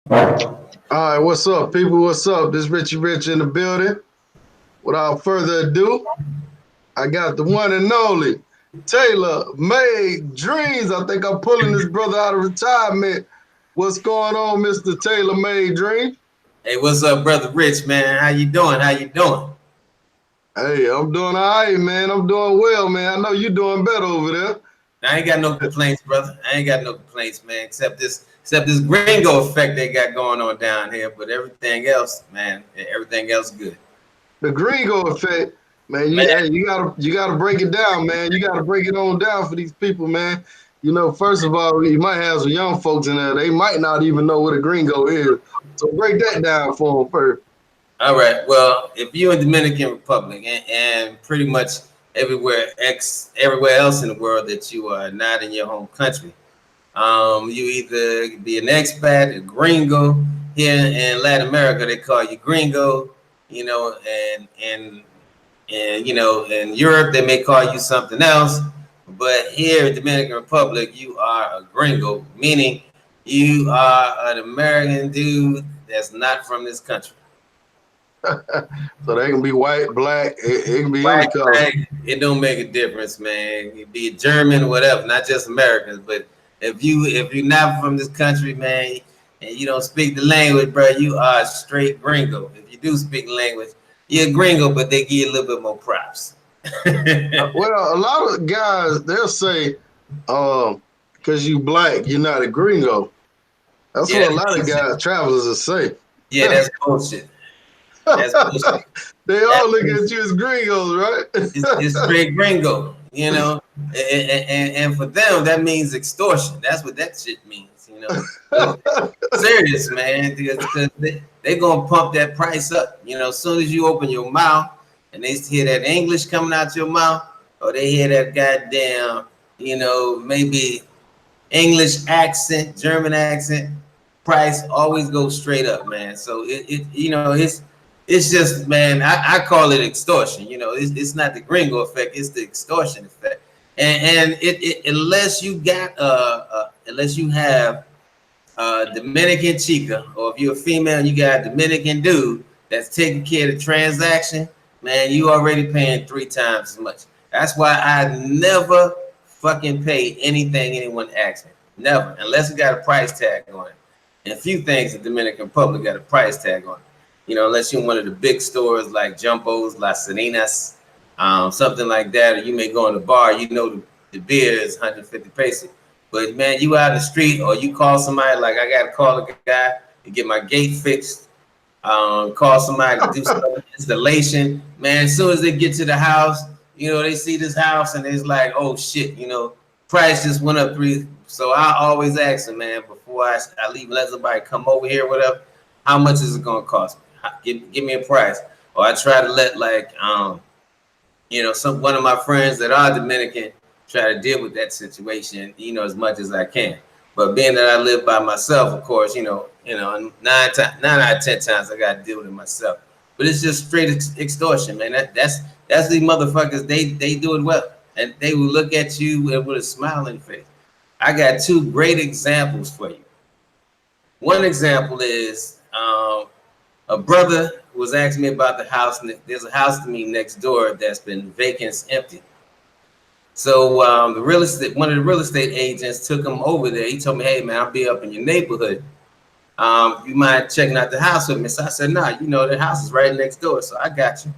All right, what's up, people? What's up? This Richie Rich in the building. Without further ado, I got the one and only Taylor Made Dreams. I think I'm pulling this brother out of retirement. What's going on, Mr. Taylor Made Dreams? Hey, what's up, brother Rich, man? How you doing? How you doing? Hey, I'm doing all right, man. I'm doing well, man. I know you're doing better over there. I ain't got no complaints, brother. I ain't got no complaints, man, except this gringo effect they got going on down here. But everything else, man, everything else good. The gringo effect, man. Man, You gotta break it down, man. You gotta break it on down for these people, man. You know, first of all, you might have some young folks in there. They might not even know what a gringo is. So break that down for them first. all right. Well, if you're in Dominican Republic and pretty much everywhere else in the world that you are not in your home country, you either be an expat, a gringo. Here in Latin America, they call you gringo. You know, and in Europe they may call you something else, but here in Dominican Republic you are a gringo, meaning you are an American dude that's not from this country. So they can be white, black, it can be any Black, color. black, it don't make a difference, man. You be German or whatever, not just Americans. But if you're not from this country, man, and you don't speak the language, bro, you are a straight gringo. If you do speak the language, you're a gringo, but they give you a little bit more props. Well, a lot of guys they'll say, because you black, you're not a gringo. That's Yeah, what a that's lot of bullshit. guys, travelers will say. Yeah, that's bullshit. That's bullshit. They That's all look at bullshit. you as gringos, It's right? straight gringo, and for them that means extortion. That's what that shit means. But serious, man, because they gonna pump that price up. As soon as you open your mouth and they hear that English coming out your mouth, or they hear that goddamn, maybe English accent, German accent, price always goes straight up, man. So it's just, man, I call it extortion. It's not the gringo effect, it's the extortion effect. And unless you got unless you have Dominican chica, or if you're a female and you got a Dominican dude that's taking care of the transaction, man, you already paying 3 times as much. That's why I never fucking pay anything anyone asks me. Never, unless it got a price tag on it. And a few things in Dominican Republic got a price tag on it. Unless you're in one of the big stores like Jumbo's, Las Salinas, something like that, or you may go in the bar, the beer is 150 pesos. But man, you out in the street, or you call somebody, like I got to call a guy to get my gate fixed, call somebody to do some installation. Man, as soon as they get to the house, they see this house and it's like, oh shit, price just went up 3. So I always ask them, man, before I leave, let somebody come over here, whatever, how much is it gonna cost me? Give me a price. Or I try to let one of my friends that are Dominican try to deal with that situation, as much as I can. But being that I live by myself, of course, 9 out of 10 times I got to deal with it myself. But it's just straight extortion, man. That's these motherfuckers. They do it well, and they will look at you with a smile in the face. I got 2 great examples for you. One example is a brother was asking me about the house, and there's a house to me next door that's been vacant, empty. So one of the real estate agents took him over there. He told me, "Hey man, I'll be up in your neighborhood. You mind checking out the house with me?" So I said, "Nah, the house is right next door, so I got you."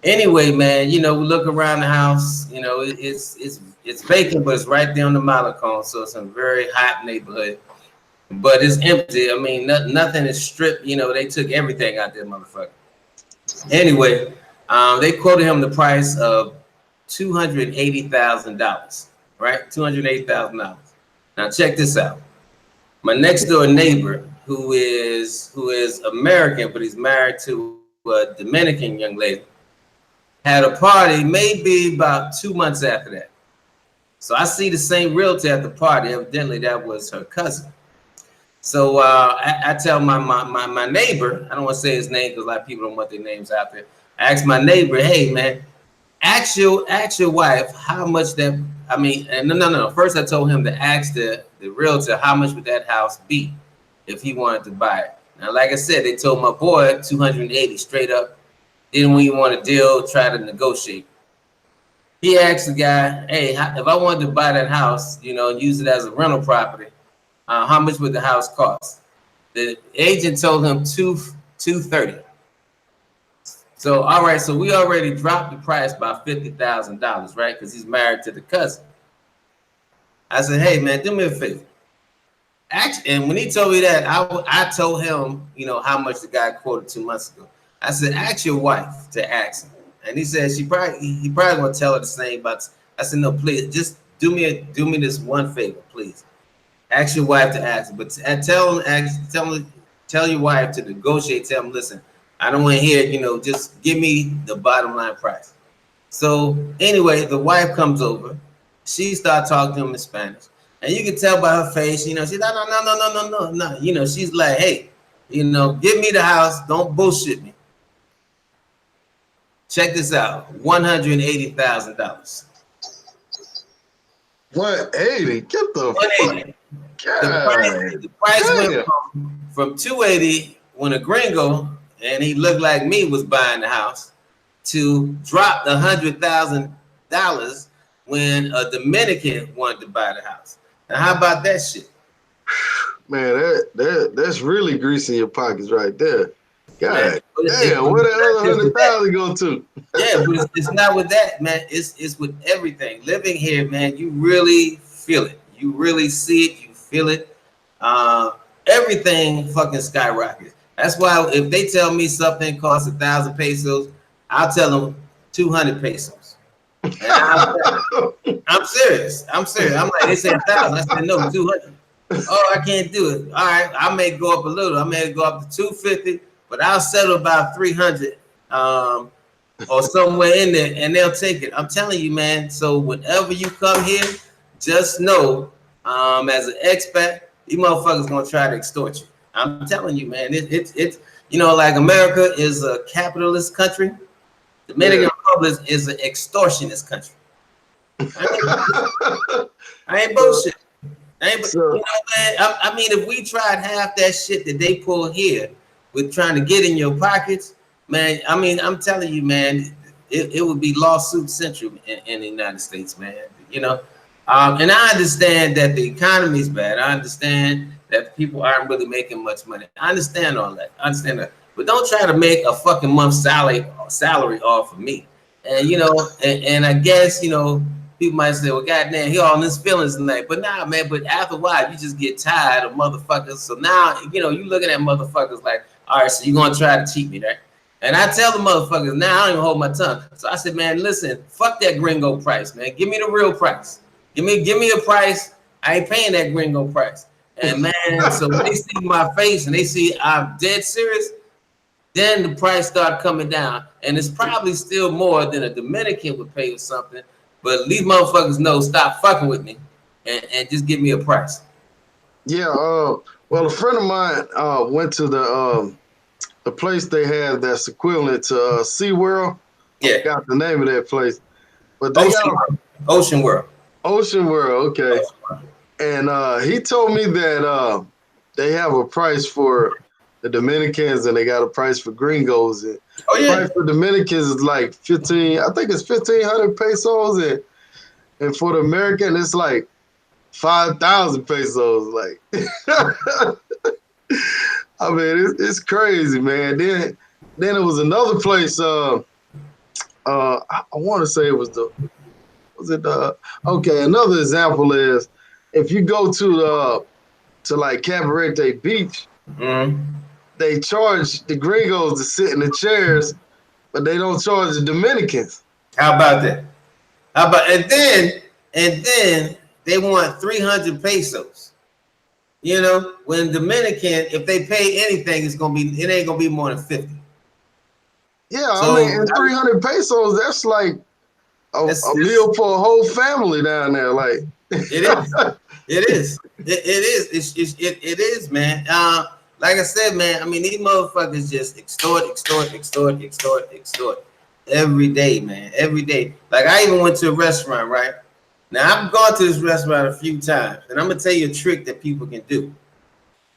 Anyway, man, we look around the house. It's vacant, but it's right there on the Malecon, so it's a very hot neighborhood. But it's empty. I mean, nothing is stripped. They took everything out there, motherfucker. Anyway, they quoted him the price of $280,000, right? $280,000. Now check this out. My next door neighbor, who is American, but he's married to a Dominican young lady, had a party maybe about 2 months after that. So I see the same realtor at the party. Evidently, that was her cousin. So I tell my neighbor, I don't want to say his name because a lot of people don't want their names out there. I asked my neighbor, "Hey man, ask your wife how much that." And no. First, I told him to ask the realtor how much would that house be if he wanted to buy it. Now, like I said, they told my boy 280 straight up. Didn't even want a deal, try to negotiate. He asked the guy, hey, if I wanted to buy that house, you know, and use it as a rental property, how much would the house cost? The agent told him 230. So, all right, so we already dropped the price by $50,000, right? Because he's married to the cousin. I said, hey, man, do me a favor. Actually, and when he told me that, I told him, you know, how much the guy quoted 2 months ago. I said, ask your wife to ask him. And he said he probably gonna tell her the same. But I said, no, please, just do me this one favor, please. Ask your wife to ask him. But tell your wife to negotiate. Tell him, listen, I don't want to hear, you know, just give me the bottom line price. So anyway, the wife comes over. She starts talking to him in Spanish. And you can tell by her face, you know, she's like, no. You know, she's like, hey, you know, give me the house. Don't bullshit me. Check this out, $180,000. 180? Get the 180. The price went from 280 when a gringo, and he looked like me, was buying the house, to drop the $100,000 when a Dominican wanted to buy the house. Now, how about that shit? Man, that's really greasing your pockets right there. God damn, where the other 100,000 go to? Yeah, but it's not with that, man. It's with everything. Living here, man, you really feel it. You really see it. You feel it. Everything fucking skyrockets. That's why if they tell me something costs 1,000 pesos, I'll tell them 200 pesos. And I'm serious. I'm like, they said 1,000. I said no, 200. Oh, I can't do it. All right, I may go up a little. I may go up to 250. But I'll settle about 300 or somewhere in there, and they'll take it. I'm telling you, man. So whenever you come here, just know, as an expat, these motherfuckers gonna try to extort you. I'm telling you, man. It's you know, like America is a capitalist country. The Dominican Republic is an extortionist country. I ain't bullshit. You know, man. I mean, if we tried half that shit that they pull here, with trying to get in your pockets, man. I mean, I'm telling you, man, it would be lawsuit central in the United States, man. You know, and I understand that the economy is bad. I understand that people aren't really making much money. I understand all that. I understand that. But don't try to make a fucking month's salary off of me. And, you know, and I guess, you know, people might say, well, goddamn, he all in his feelings tonight. But nah, man, but after a while, you just get tired of motherfuckers. So now, you know, you looking at motherfuckers like, all right, so you're going to try to cheat me, right? And I tell the motherfuckers, now I don't even hold my tongue. So I said, man, listen, fuck that gringo price, man. Give me the real price. Give me a price. I ain't paying that gringo price. And, man, so when they see my face and they see I'm dead serious, then the price start coming down. And it's probably still more than a Dominican would pay or something. But these motherfuckers know, stop fucking with me and just give me a price. Yeah, well, a friend of mine went to the place they had that's equivalent to SeaWorld. Yeah. I got the name of that place. But they Ocean World. Ocean World, okay. Ocean World. And he told me that they have a price for the Dominicans and they got a price for gringos. And the price for Dominicans is like 15, I think it's 1,500 pesos. And for the American, it's like 5,000 pesos. Like, I mean, it's crazy, man. Then it was another place. I want to say it was okay. Another example is if you go to like Cabarete Beach, they charge the gringos to sit in the chairs, but they don't charge the Dominicans. How about that? And then they want 300 pesos. You know, when Dominican, if they pay anything, it ain't gonna be more than 50. Yeah, so, I mean, and 300 pesos, that's like a meal for a whole family down there. Like it is. It is, man. Like I said, man, I mean, these motherfuckers just extort every day, man. Every day. Like I even went to a restaurant, right? Now I've gone to this restaurant a few times, and I'm gonna tell you a trick that people can do.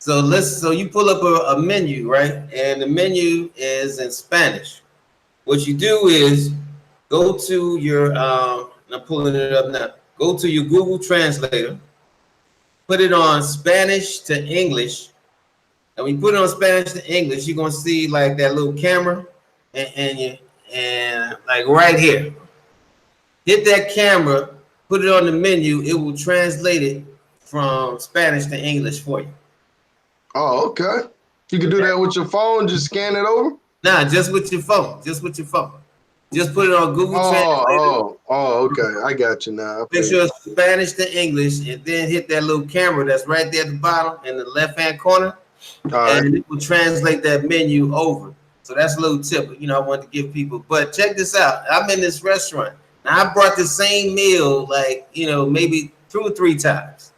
So you pull up a menu, right? And the menu is in Spanish. What you do is go to your I'm pulling it up now. Go to your Google Translator, put it on Spanish to English, and when you put it on Spanish to English, you're gonna see like that little camera, and like right here, hit that camera, put it on the menu, it will translate it from Spanish to English for you. Oh, okay. You can do that with your phone. Just scan it over. Nah, just with your phone. Just with your phone. Just put it on Google Translator. Oh, okay. I got you now. I Make feel sure it's Spanish to English, and then hit that little camera that's right there at the bottom in the left-hand corner, you. All right. and it will translate that menu over. So that's a little tip, I want to give people. But check this out. I'm in this restaurant. Now I brought the same meal like, maybe 2 or 3 times.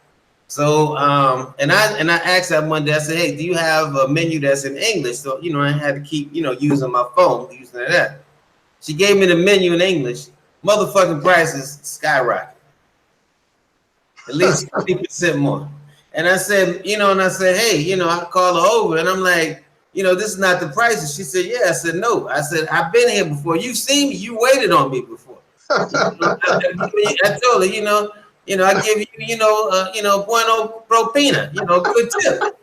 So and I asked that one day, I said, hey, do you have a menu that's in English? So, I had to keep, using my phone, using that. She gave me the menu in English. Motherfucking prices skyrocket. At least 50% more. And I said, hey, I call her over and I'm like, this is not the prices. She said, yeah. I said, no. I said, I've been here before. You've seen me. You waited on me before. I told her, I give you, bueno propina, good tip.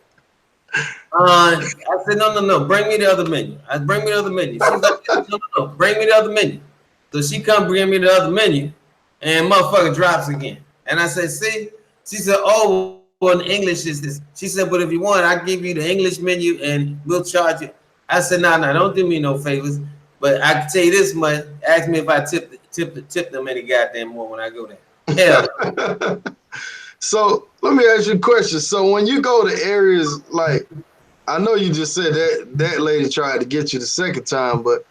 I said, no, bring me the other menu. Bring me the other menu. She's like, no, bring me the other menu. So she come bring me the other menu, and motherfucker drops again. And I said, see? She said, oh, well, in English is this. She said, but if you want, I'll give you the English menu, and we'll charge you. I said, no, don't do me no favors. But I can tell you this much. Ask me if I tip them any goddamn more when I go there. Hell. So let me ask you a question. So when you go to areas like, I know you just said that lady tried to get you the second time, but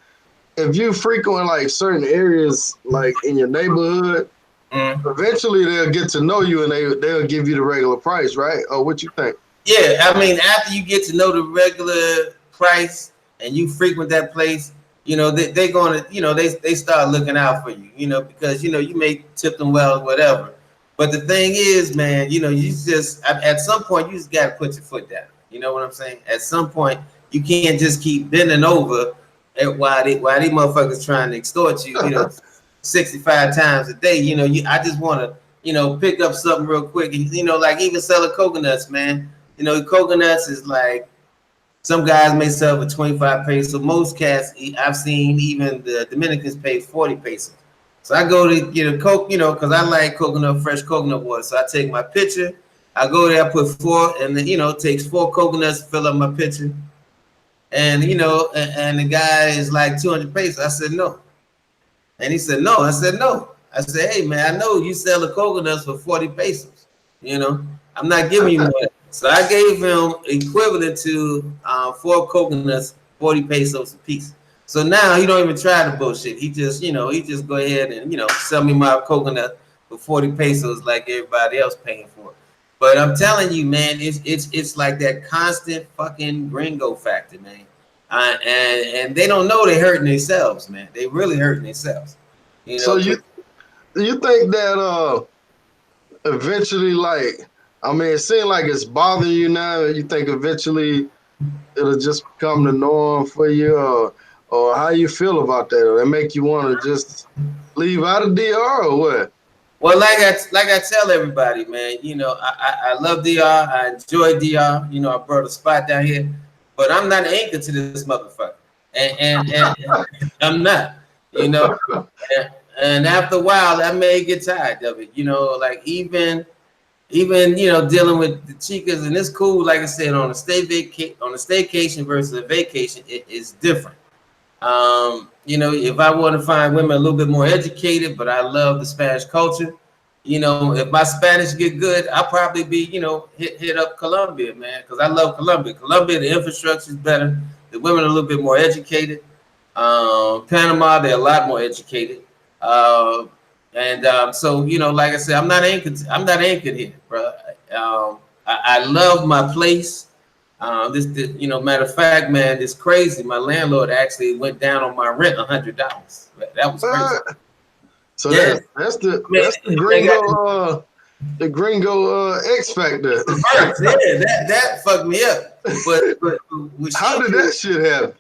if you frequent like certain areas like in your neighborhood, eventually they'll get to know you and they'll give you the regular price, right? Or what you think? Yeah, I mean, after you get to know the regular price and you frequent that place, they're gonna, they start looking out for you, because you may tip them well or whatever. But the thing is, man, you just at some point you just gotta put your foot down. You know what I'm saying? At some point, you can't just keep bending over while these motherfuckers trying to extort you, 65 times a day. I just want to, pick up something real quick, and like even selling coconuts, man. Coconuts is like some guys may sell for 25 pesos. Most cats I've seen, even the Dominicans pay 40 pesos. So I go to get a Coke, because I like fresh coconut water. So I take my pitcher, I go there, I put 4, and then, it takes 4 coconuts to fill up my pitcher. And, and the guy is like 200 pesos. I said, no. And he said, no. I said, no. I said, hey, man, I know you sell the coconuts for 40 pesos. I'm not giving you more. So I gave him equivalent to 4 coconuts, 40 pesos a piece. So now he don't even try the bullshit. He just, he just go ahead and, sell me my coconut for 40 pesos like everybody else paying for it. But I'm telling you, man, it's like that constant fucking gringo factor, man. And they don't know they're hurting themselves, man. They really hurting themselves. So you think that eventually, like, I mean, it seems like it's bothering you now. You think eventually it'll just become the norm for you, or how you feel about that? Or it make you want to just leave out of DR or what? Well, like I tell everybody, man, I love DR. I enjoy DR. I brought a spot down here, but I'm not anchored to this motherfucker, and I'm not, and after a while, I may get tired of it, like even dealing with the chicas, and it's cool. Like I said, on a staycation versus a vacation, it is different. If I want to find women a little bit more educated, but I love the Spanish culture, if my Spanish get good, I'll probably be, hit up Colombia, man, because I love Colombia. Colombia, the infrastructure is better. The women are a little bit more educated. Panama, they're a lot more educated. So, like I said, I'm not anchored here, bro. I love my place. Matter of fact, man, it's crazy. My landlord actually went down on my rent $100. That was crazy. So yeah, that's the gringo. The gringo X Factor. Reverse, yeah, that fucked me up. But what How she did do? that shit happen?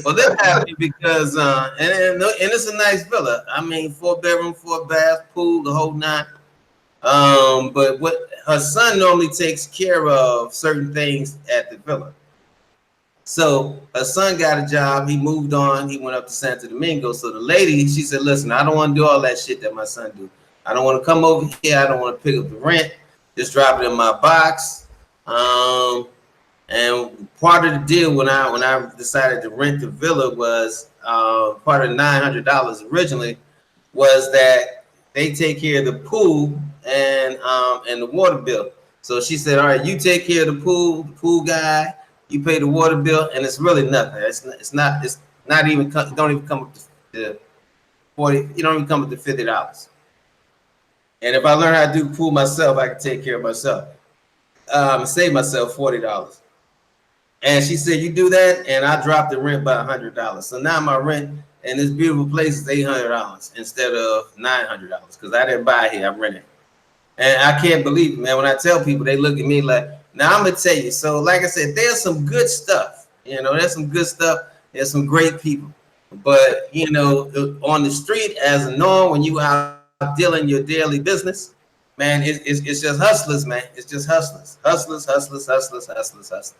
Well, that happened because and it's a nice villa. I mean, 4 bedroom, 4 bath, pool, the whole nine. But what her son normally takes care of certain things at the villa. So her son got a job. He moved on. He went up to Santo Domingo. So the lady, she said, "Listen, I don't want to do all that shit that my son do. I don't want to come over here. I don't want to pick up the rent. Just drop it in my box." And part of the deal when I decided to rent the villa was part of $900 originally was that they take care of the pool and the water bill. So she said, "All right, you take care of the pool guy, you pay the water bill, and it's really nothing. It's not even it don't even come up to 40. You don't even come up to $50. And if I learn how to do pool myself, I can take care of myself. Save myself $40." And she said, "You do that," and I dropped the rent by $100. So now my rent in this beautiful place is $800 instead of $900 because I didn't buy it here, I rented. And I can't believe it, man. When I tell people, they look at me like, now I'm gonna tell you. So, like I said, there's some good stuff. There's some good stuff. There's some great people. But on the street as a norm, when you out dealing your daily business, man, it's just hustlers, man. It's just hustlers, hustlers, hustlers, hustlers, hustlers, hustlers.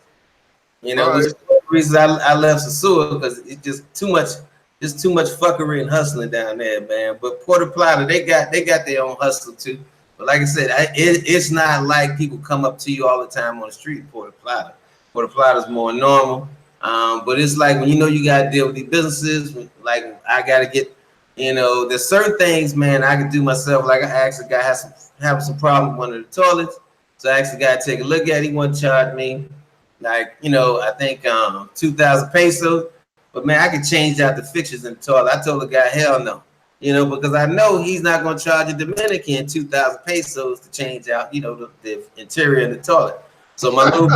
Which Right. is one of the reasons I left Sasua because it's just too much fuckery and hustling down there, man. But Puerto Plata, they got their own hustle too. But like I said, it's not like people come up to you all the time on the street in Puerto Plata. Puerto Plata is more normal. But it's like when you got to deal with these businesses, like I got to get, there's certain things, man, I can do myself. Like I asked a guy having some problem with one of the toilets. So I asked the guy to take a look at it. He wouldn't charge me I think 2,000 pesos. But man, I could change out the fixtures in the toilet. I told the guy, hell no. Because I know he's not going to charge a Dominican 2,000 pesos to change out, the interior of the toilet. So my little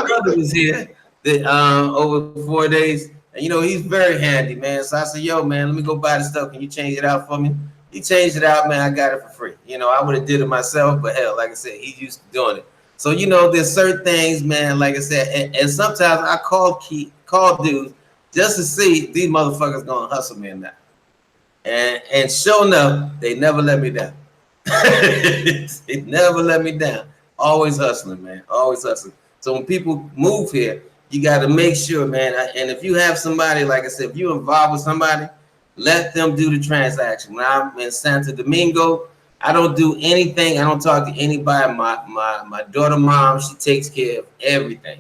brother was here over 4 days, and he's very handy, man. So I said, "Yo, man, let me go buy the stuff. Can you change it out for me?" He changed it out, man. I got it for free. I would have did it myself, but hell, like I said, he's used to doing it. So there's certain things, man. Like I said, and sometimes I call dudes just to see if these motherfuckers gonna hustle me or not. And sure enough, they never let me down. They never let me down. Always hustling, man. Always hustling. So when people move here, you got to make sure, man. And if you have somebody, like I said, if you're involved with somebody, let them do the transaction. When I'm in Santo Domingo, I don't do anything. I don't talk to anybody. My daughter, mom, she takes care of everything.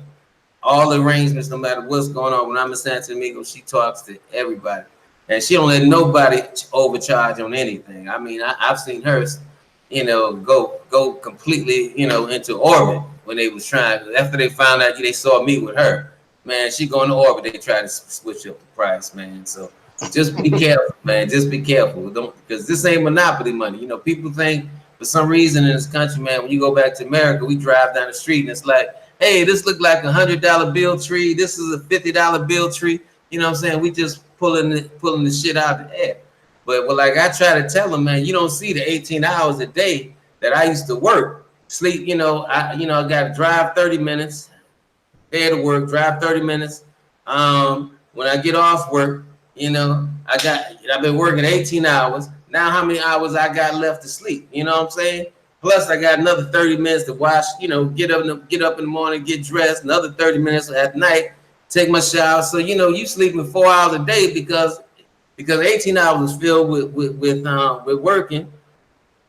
All the arrangements, no matter what's going on. When I'm in Santo Domingo, she talks to everybody. And she don't let nobody overcharge on anything. I mean, I've seen her, go completely, into orbit when they was trying. After they found out they saw me with her, man, she going to orbit. They try to switch up the price, man. So just be careful, man. Just be careful. Don't, because this ain't monopoly money. People think for some reason in this country, man, when you go back to America, we drive down the street and it's like, hey, this look like $100 bill tree. This is a $50 bill tree. You know what I'm saying? We just pulling the shit out of the air. But like I try to tell them, man, you don't see the 18 hours a day that I used to work, sleep. I got to drive 30 minutes, there to work, drive 30 minutes. When I get off work, I've been working 18 hours. Now how many hours I got left to sleep? You know what I'm saying? Plus I got another 30 minutes to wash, get up in the morning, get dressed, another 30 minutes at night, take my shower. So, you sleeping 4 hours a day because 18 hours is filled with working.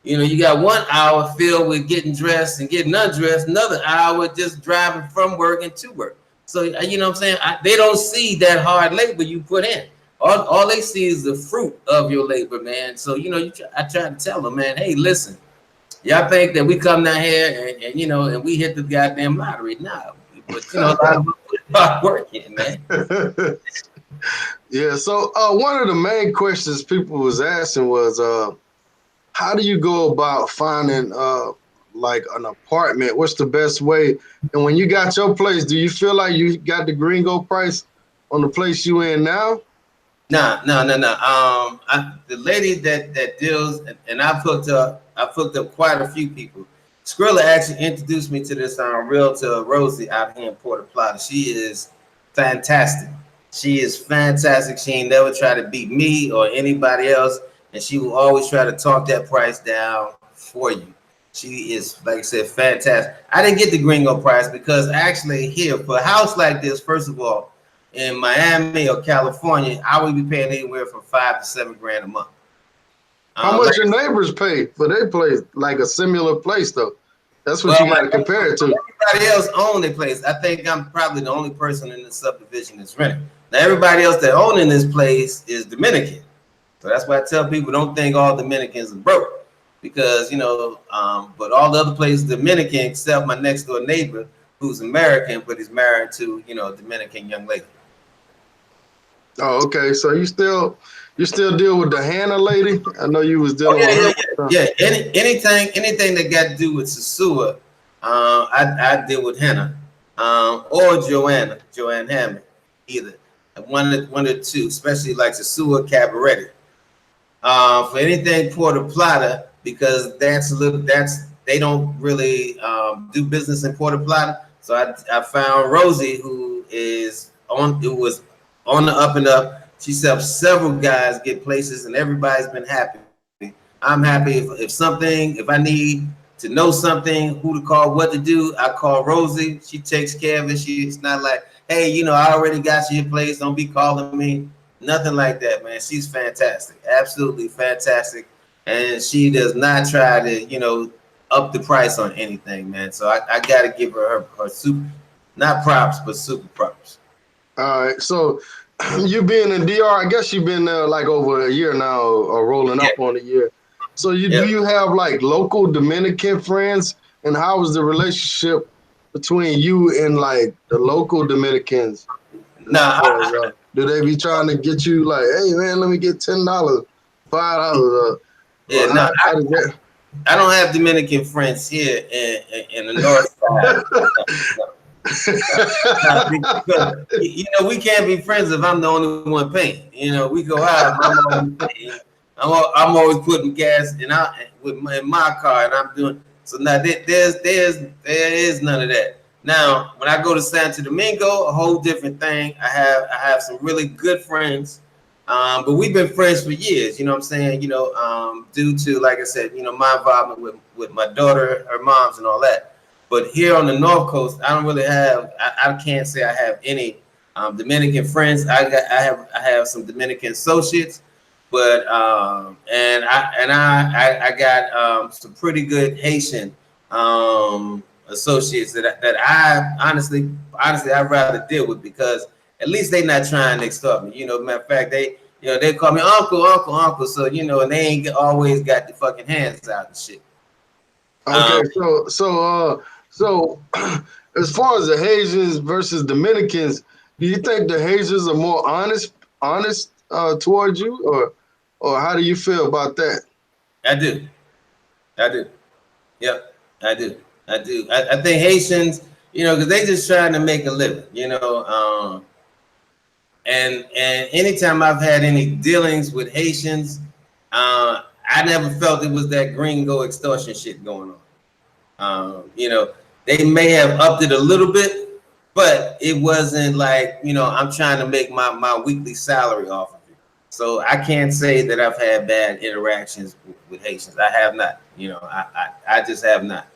You got 1 hour filled with getting dressed and getting undressed, another hour just driving from work and to work. So, you know what I'm saying? They don't see that hard labor you put in. All they see is the fruit of your labor, man. So, I try to tell them, man, hey, listen, y'all think that we come down here and we hit the goddamn lottery. Nah, but, a lot of us put hard work in, man. Yeah. So one of the main questions people was asking was, how do you go about finding like an apartment? What's the best way? And when you got your place, do you feel like you got the gringo price on the place you in now? No. The lady that deals, and I've hooked up I've hooked up quite a few people. Skrilla actually introduced me to this realtor Rosie out here in Puerto Plata. She is fantastic. She is fantastic. She ain't never tried to beat me or anybody else, and she will always try to talk that price down for you. She is, like I said, fantastic. I didn't get the gringo price because actually here for a house like this, first of all, in Miami or California, I would be paying anywhere from $5 to $7 grand a month. How Like, much your neighbors pay for their place? Like a similar place though. That's what well, you got to compare it to. everybody else own their place. I think I'm probably the only person in the subdivision that's renting. Now everybody else that owning this place is Dominican. So that's why I tell people don't think all Dominicans are broke, because but all the other places Dominican except my next door neighbor who's American, but he's married to a Dominican young lady. Oh, okay. So you still deal with the Hannah lady? I know you was Oh dealing with her. yeah. Anything that got to do with Sasua, I deal with Hannah, or Joanne Hammond, either one of the two, especially like Sasua Cabaret. For anything Puerto Plata, because that's they don't really do business in Puerto Plata. So I found Rosie who was on the up and up. She helped several guys get places, and everybody's been happy. I'm happy if I need to know something, who to call, what to do, I call Rosie. She takes care of it. She's not like, hey, I already got you your place. Don't be calling me. Nothing like that, man. She's fantastic, absolutely fantastic, and she does not try to, up the price on anything, man. So I got to give her super, not props, but super props. All right. So you being in DR, I guess you've been there like over a year now, or rolling up on a year. So do you have like local Dominican friends, and how is the relationship between you and like the local Dominicans? Nah, Do they be trying to get you like, hey man, let me get $10, $5? yeah, no, how does that? I don't have Dominican friends here in the north side. We can't be friends if I'm the only one paying. We go out. I'm always paying. I'm always putting gas in my car, and I'm doing so. Now there is none of that. Now when I go to Santo Domingo, a whole different thing. I have some really good friends, but we've been friends for years. You know what I'm saying? Due to, like I said, my involvement with my daughter, her moms, and all that. But here on the North Coast, I don't really have. I can't say I have any Dominican friends. I have some Dominican associates, but I got some pretty good Haitian associates that I honestly I'd rather deal with, because at least they not trying to extort me. Matter of fact, they call me uncle. So and they ain't always got the fucking hands out and shit. Okay, so as far as the Haitians versus Dominicans, do you think the Haitians are more honest towards you, or how do you feel about that? I do. Yep, I do. I think Haitians, because they just trying to make a living, and anytime I've had any dealings with Haitians, I never felt it was that gringo extortion shit going on. They may have upped it a little bit, but it wasn't like, I'm trying to make my weekly salary off of it. So I can't say that I've had bad interactions with Haitians. I have not. I just have not.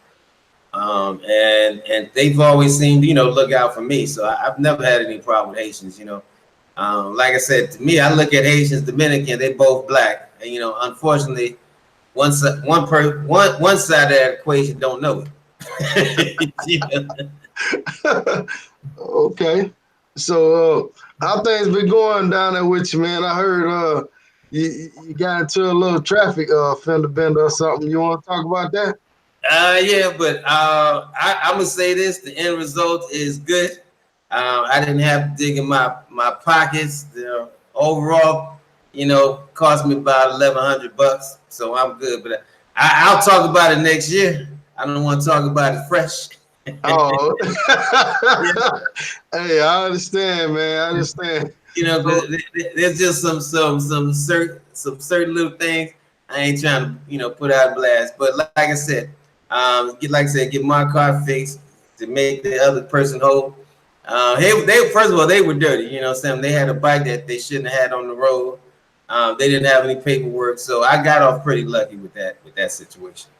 And they've always seemed, look out for me. So I've never had any problem with Haitians. Like I said, to me, I look at Haitians, Dominican, they both black. And, unfortunately, one side of that equation don't know it. Okay. So how things been going down there with you, man? I heard you got into a little traffic fender bender or something. You want to talk about that? Yeah, but I'm gonna say this: the end result is good. I didn't have to dig in my pockets. Overall, cost me about $1,100, so I'm good. But I'll talk about it next year. I don't want to talk about it fresh. Oh, hey, I understand, man. I understand. There's just some certain little things. I ain't trying to, put out a blast. But like I said, get my car fixed to make the other person whole. They first of all, they were dirty. You know what I'm saying? They had a bike that they shouldn't have had on the road. They didn't have any paperwork, so I got off pretty lucky with that situation.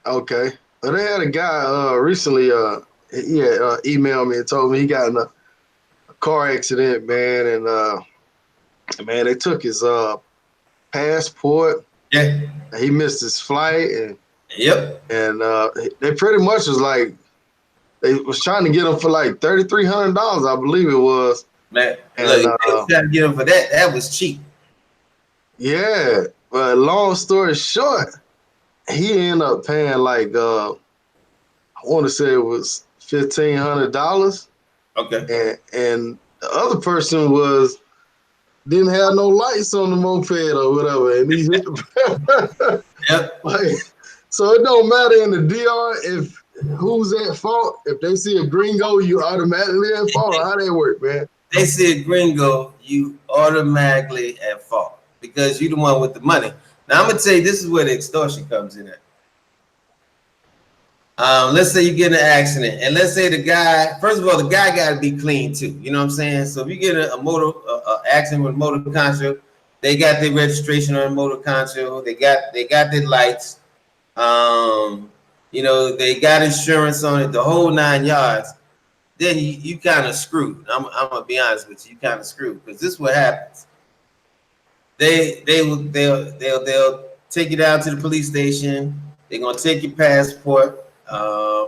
Okay. Well, they had a guy recently. He had emailed me and told me he got in a car accident, man, and man, they took his passport. Yeah. He missed his flight, Yep. and they pretty much was like they was trying to get him for like $3,300, I believe it was. Man, And look, if they was trying to get him for that, that was cheap. yeah, but long story short, he ended up paying like I want to say it was $1,500. Okay. And the other person didn't have no lights on the moped or whatever, and he hit the Yep. like, so it don't matter in the DR if who's at fault. If they see a gringo, you automatically at fault. How that work, man? They see a gringo, you automatically at fault because you're the one with the money. Now I'm gonna tell you, this is where the extortion comes in at. Let's say you get in an accident, and let's say the guy, first of all, the guy got to be clean too. You know what I'm saying? So if you get a motor accident with motor concho, they got their registration on the motor concho. They got their lights. They got insurance on it, the whole 9 yards. Then you kind of screwed. I'm gonna be honest with you, kind of screwed because this is what happens. They'll take you down to the police station. They're gonna take your passport.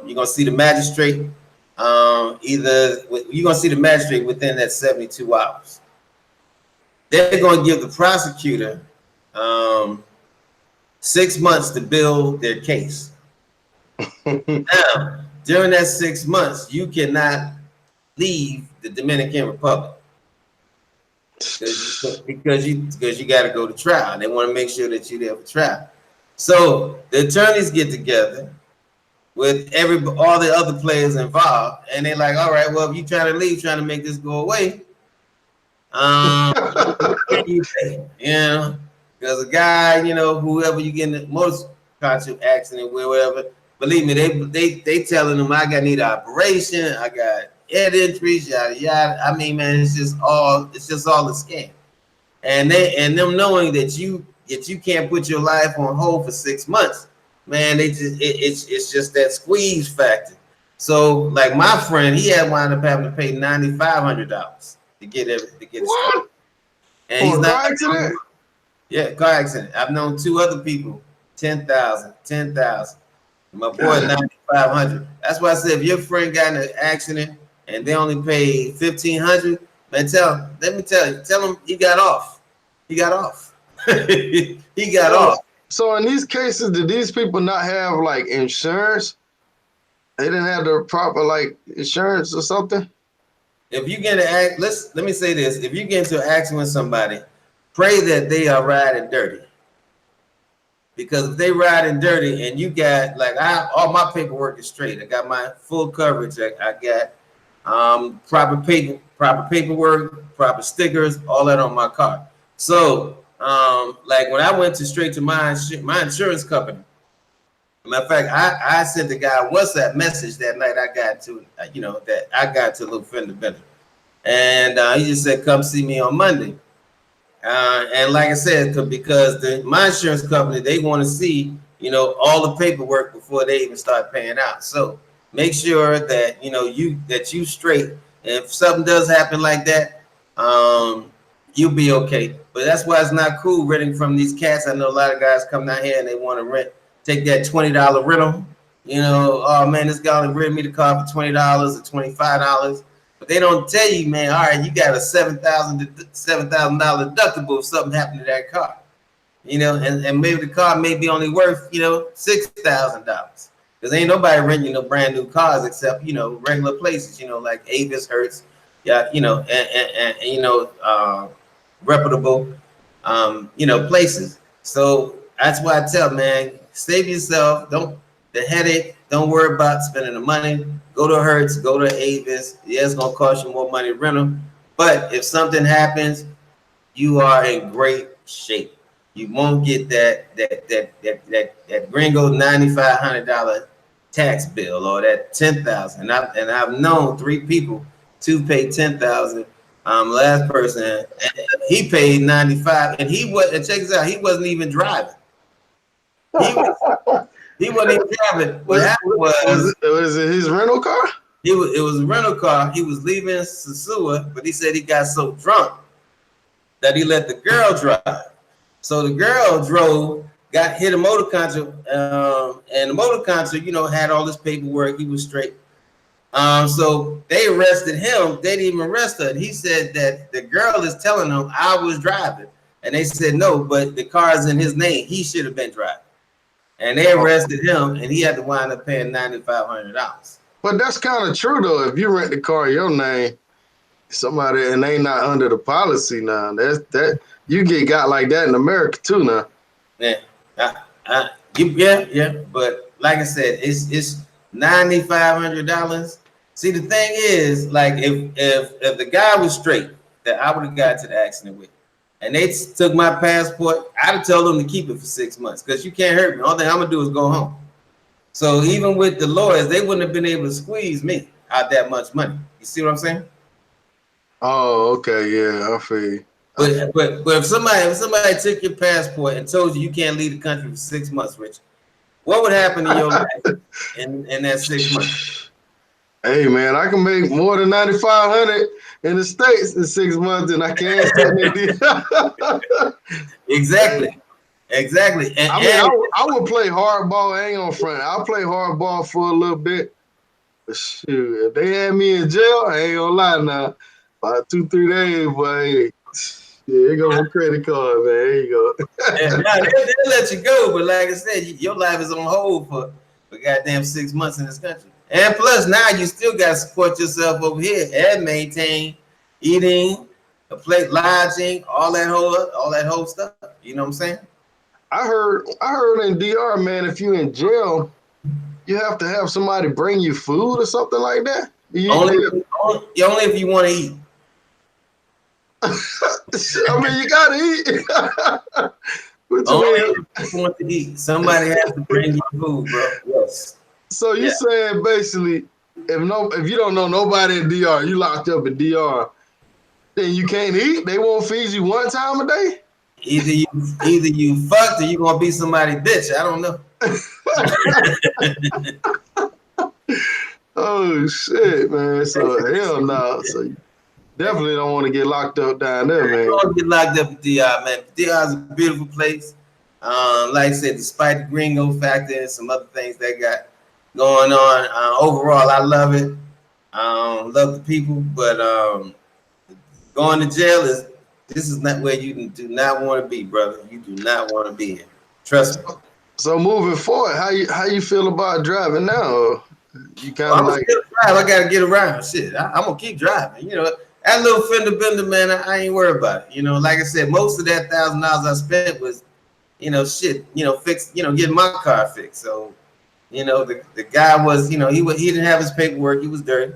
You're gonna see the magistrate. You're gonna see the magistrate within that 72 hours. They're gonna give the prosecutor 6 months to build their case. Now, during that 6 months, you cannot leave the Dominican Republic because you got to go to trial. They want to make sure that you're there for trial. So the attorneys get together with all the other players involved, and they're like, "All right, well, if you trying to leave, trying to make this go away, you pay, because a guy, whoever you get in the most conscious accident with, whatever." Believe me, they telling them I need an operation, I got head injuries, yada yada. I mean, man, it's just all a scam. And them knowing that you can't put your life on hold for 6 months, man, it's just that squeeze factor. So like my friend, he had wound up having to pay $9,500 to get it started. And he's not car accident? Yeah, car accident. I've known 2 other people, 10,000. My boy, 9,500. That's why I said if your friend got in an accident and they only paid 1,500, man, tell him he got off. He got off. He got off. So in these cases, did these people not have like insurance? They didn't have the proper like insurance or something? If you get let me say this: if you get into an accident with somebody, pray that they are riding dirty. Because if they riding dirty and you got all my paperwork is straight. I got my full coverage. I got proper paperwork, proper stickers, all that on my car. So when I went straight to my insurance company, matter of fact, I sent the guy a WhatsApp message that night. I got to a little fender bender, and he just said, "Come see me on Monday." And like I said, because my insurance company, they want to see, all the paperwork before they even start paying out. So make sure that, you straight. If something does happen like that, you'll be okay. But that's why it's not cool renting from these cats. I know a lot of guys come down here and they want to take that $20 rental. Oh man, this guy only rented me the car for $20 or $25. But they don't tell you, man, all right, you got a $7,000 deductible if something happened to that car. And maybe the car may be only worth, $6,000. Because ain't nobody renting no brand new cars except, regular places, like Avis, Hertz, reputable, places. So that's why I tell, man, save yourself. The headache, don't worry about spending the money. Go to Hertz, go to Avis. Yeah, it's gonna cost you more money to rent them. But if something happens, you are in great shape. you won't get that gringo $9,500 tax bill or that 10,000. And I've known 3 people, 2 paid 10,000. Last person, and he paid 95, and he was. And check this out, he wasn't even driving. He wasn't even driving. What happened was it his rental car? It was a rental car. He was leaving Sasua, but he said he got so drunk that he let the girl drive. So the girl drove, hit a motor contra, and the motor contra, had all this paperwork. He was straight. So they arrested him. They didn't even arrest her. He said that the girl is telling him I was driving, and they said no, but the car is in his name. He should have been driving, and they arrested him, and he had to wind up paying $9,500. But that's kind of true though. If you rent the car in your name, somebody and they not under the policy now, that you get got like that in America too now. Yeah, yeah. But like I said, it's $9,500. See, the thing is, like, if the guy was straight, that I would have got to the accident with, and they took my passport, I'd have told them to keep it for 6 months because you can't hurt me. All thing I'm gonna do is go home. So even with the lawyers, they wouldn't have been able to squeeze me out that much money. You see what I'm saying? Oh, okay, yeah, I feel you. But if somebody took your passport and told you can't leave the country for 6 months, Rich, what would happen to your life in that 6 months? Hey man, I can make more than $9,500 in the States in 6 months than I can Exactly. And, I would play hardball. I ain't gonna front. I'll play hardball for a little bit. But shoot, if they had me in jail, I ain't gonna lie now. About 2-3 days, boy. Yeah, here go my credit card, man. There you go. They'll let you go, but like I said, your life is on hold for goddamn 6 months in this country. And plus, now you still got to support yourself over here and maintain eating, a plate, lodging, all that whole stuff. You know what I'm saying? I heard in DR, man, if you in jail, you have to have somebody bring you food or something like that. Only if you want to eat. I mean, you gotta eat. Only if you want to eat. Somebody has to bring you food, bro. Yes. So you saying basically, if you don't know nobody in DR, you locked up in DR, then you can't eat. They won't feed you one time a day. Either you fucked or you gonna be somebody's bitch. I don't know. Oh shit, man! So hell no. So you definitely don't want to get locked up down there, man. You don't want to get locked up in DR, man. DR is a beautiful place. Like I said, despite the gringo factor and some other things they got going on, overall I love it. Love the people, but going to jail this is not where you do not want to be, brother. You do not want to be here. Trust me. So moving forward, how you feel about driving now? You kind of like drive. I gotta get around. Shit, I'm gonna keep driving. That little fender bender, man. I ain't worried about it. Like I said, most of that $1,000 I spent was, fix, getting my car fixed. So, the guy was, he didn't have his paperwork. He was dirty.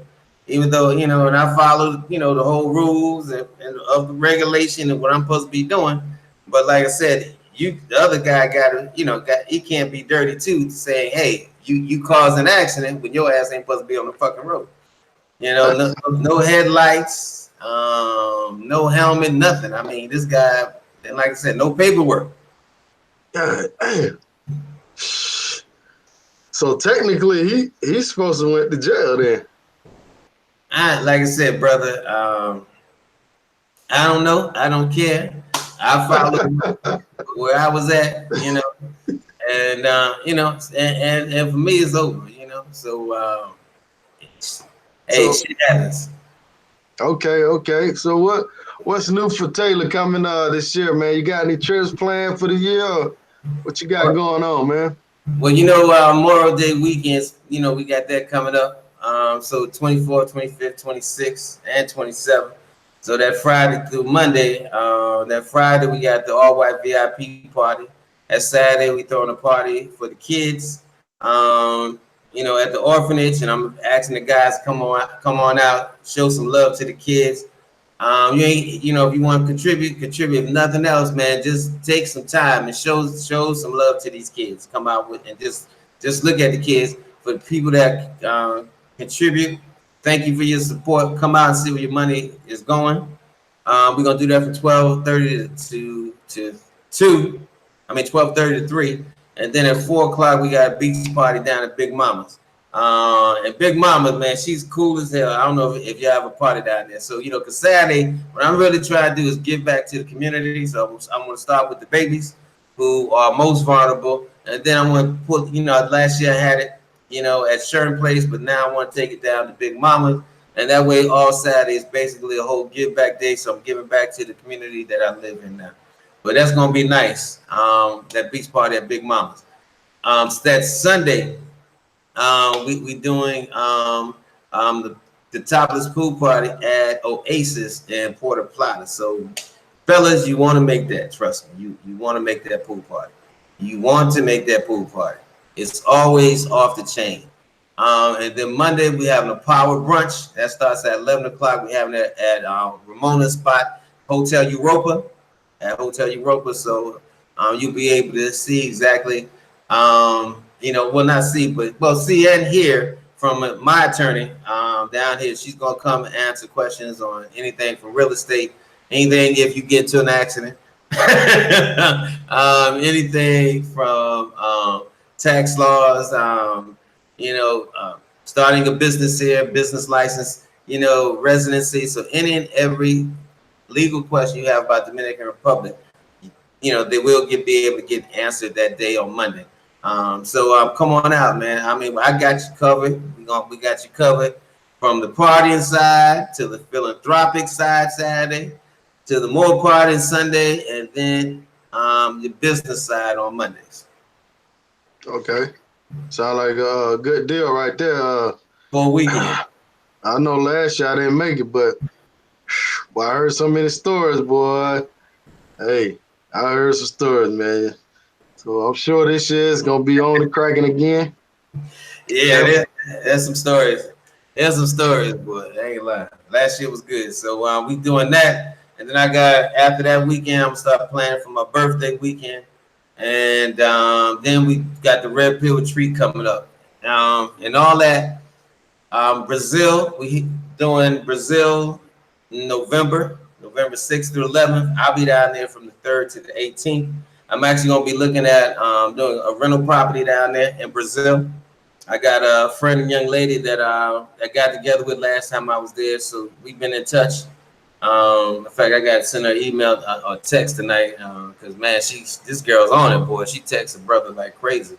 Even though, and I followed, the whole rules and of the regulation and what I'm supposed to be doing. But like I said, the other guy he can't be dirty too, saying, hey, you caused an accident when your ass ain't supposed to be on the fucking road. No headlights, no helmet, nothing. I mean, this guy, and like I said, no paperwork. God damn. So technically, he's supposed to went to jail then. Like I said, brother, I don't know. I don't care. I followed where I was at, and and for me it's over, So shit happens. Okay. So what's new for Taylor coming this year, man? You got any trips planned for the year? What you got going on, man? Well, Memorial Day weekends, we got that coming up. So 24th, 25th, 26th, and 27th. So that Friday through Monday, that Friday we got the all-white VIP party. That Saturday we throwing a party for the kids, at the orphanage, and I'm asking the guys come on out, show some love to the kids. You ain't, if you want to contribute. If nothing else, man, just take some time and show some love to these kids. Come out with and just look at the kids. For the people that contribute, thank you for your support. Come out and see where your money is going. We're gonna do that from 12:30 to 2. 12:30 to 3, and then at 4 o'clock we got a beach party down at Big Mama's. And Big Mama, man, she's cool as hell. I don't know if you have a party down there. So, cause Saturday, what I'm really trying to do is give back to the community. So I'm going to start with the babies who are most vulnerable. And then I'm going to put, last year I had it, at Sherman Place, but now I want to take it down to Big Mama. And that way all Saturday is basically a whole give back day. So I'm giving back to the community that I live in now. But that's going to be nice. That beach party at Big Mama's. So that's Sunday. We doing the topless pool party at Oasis in Puerto Plata. So, fellas, you want to make that. Trust me, you want to make that pool party. You want to make that pool party. It's always off the chain. And then Monday we having a power brunch that starts at 11 o'clock. We having it at Ramona's spot, Hotel Europa, at Hotel Europa. So you'll be able to see exactly. Well, not see, but see and hear from my attorney down here. She's gonna come and answer questions on anything from real estate, anything if you get into an accident, anything from tax laws, starting a business here, business license, residency. So any and every legal question you have about Dominican Republic, they will be able to get answered that day on Monday. So come on out, man. I got you covered. We got you covered from the partying side to the philanthropic side Saturday, to the more partying Sunday, and then the business side on Mondays. Okay, sound like a good deal right there. For a weekend. I know last year I didn't make it, but boy, I heard so many stories, boy. Hey, I heard some stories, man. So I'm sure this year is gonna be on the cracking again. Yeah, there's some stories. There's some stories, boy. I ain't lying. Last year was good. So we doing that. And then I got, after that weekend, I'm gonna start planning for my birthday weekend. And then we got the Red Pill Retreat coming up. And all that. Brazil, we doing Brazil in November 6th through 11th. I'll be down there from the 3rd to the 18th. I'm actually going to be looking at doing a rental property down there in Brazil. I got a friend and young lady that I got together with last time I was there, so we've been in touch. In fact, I got to send her an email or text tonight because, man, this girl's on it, boy. She texts her brother like crazy.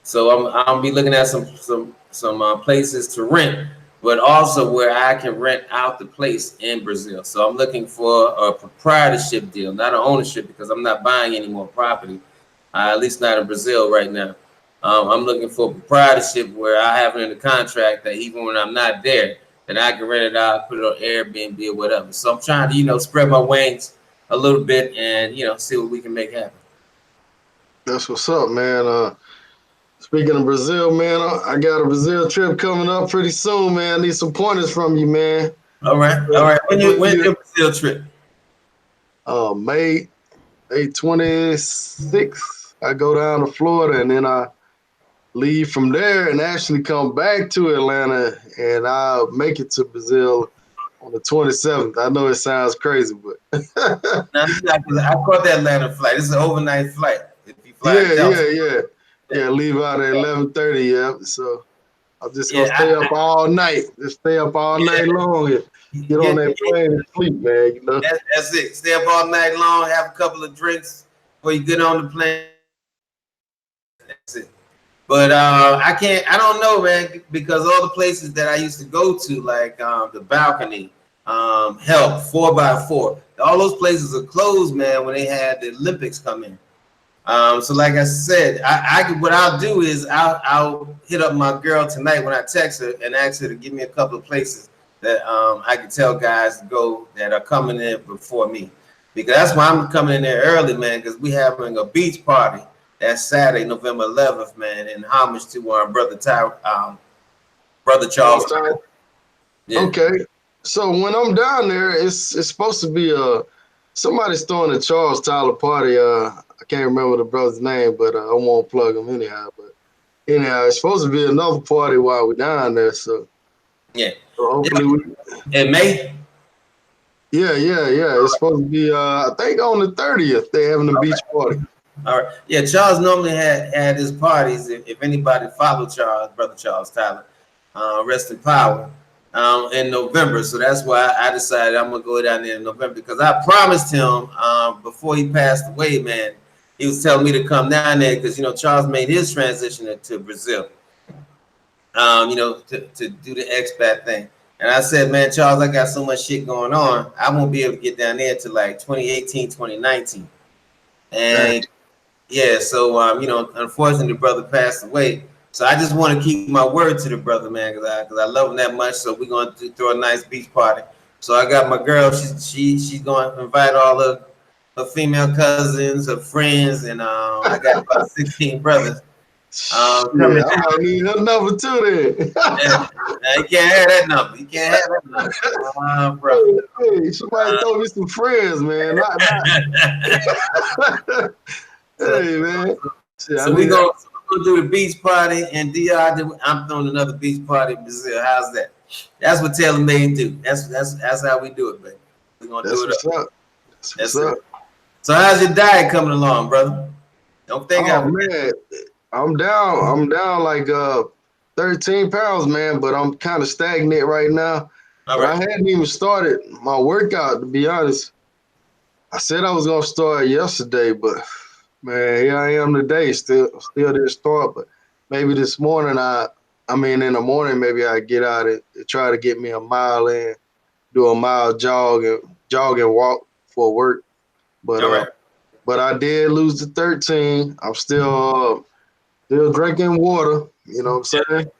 So I'm gonna be looking at some places to rent, but also where I can rent out the place in Brazil. So I'm looking for a proprietorship deal, not an ownership, because I'm not buying any more property, at least not in Brazil right now. I'm looking for a proprietorship where I have it in the contract that even when I'm not there, that I can rent it out, put it on Airbnb or whatever. So I'm trying to, spread my wings a little bit and, see what we can make happen. That's what's up, man. Speaking of Brazil, man, I got a Brazil trip coming up pretty soon, man. I need some pointers from you, man. All right. When's your Brazil trip? May 26th. I go down to Florida and then I leave from there and actually come back to Atlanta, and I'll make it to Brazil on the 27th. I know it sounds crazy, but I caught that Atlanta flight. It's an overnight flight. If you fly Yeah, leave out at 11:30. Yeah, so I'm just gonna stay up all night. Just stay up all night long and get on that plane and sleep, man. That's it. Stay up all night long, have a couple of drinks before you get on the plane. That's it. But I don't know, man, because all the places that I used to go to, like the balcony, Help, 4x4, all those places are closed, man, when they had the Olympics come in. So like I said, what I'll do is I'll hit up my girl tonight when I text her and ask her to give me a couple of places that I can tell guys to go that are coming in before me, because that's why I'm coming in there early, man, because we having a beach party that Saturday, November 11th, man, in homage to our brother Charles. Yeah. Okay. So when I'm down there, it's supposed to be somebody's throwing a Charles Tyler party. I can't remember the brother's name, but I won't plug him anyhow. But anyhow, it's supposed to be another party while we're down there. Yeah. So hopefully Yeah. we. In May. Yeah. It's supposed to be. I think on the 30th they're having a beach party. All right. Yeah, Charles normally had his parties. If anybody followed Charles, brother Charles Tyler, rest in power, in November. So that's why I decided I'm gonna go down there in November because I promised him before he passed away, man. He was telling me to come down there because Charles made his transition to Brazil. To do the expat thing. And I said, man, Charles, I got so much shit going on. I won't be able to get down there to like 2018, 2019. And yeah, so unfortunately, the brother passed away. So I just want to keep my word to the brother, man, because I love him that much. So we're going to throw a nice beach party. So I got my girl. She's going to invite all of her female cousins, her friends, and I got about 16 brothers Yeah, coming I might down. need her number two then. Yeah, you can't have that number. You can't have that number, bro. Hey, she might throw me some friends, man. so, Hey, man. Shit, I so we need. gonna do the beach party and DR. I'm throwing another beach party in Brazil. How's that? That's what Taylor Made do. That's how we do it, baby. We're gonna That's do it what's up. up. That's what's That's it. up. So how's your diet coming along, brother? Don't think Oh I'm man, I'm down. I'm down like 13 pounds, man. But I'm kind of stagnant right now. all But I right. hadn't even started my workout, to be honest. I said I was gonna start yesterday, but man, here I am today. Still didn't start. But maybe this morning, in the morning, maybe I get out and try to get me a mile in, do a mile jog and walk for work. But All right. I did lose the 13. I'm still drinking water. You know what I'm saying?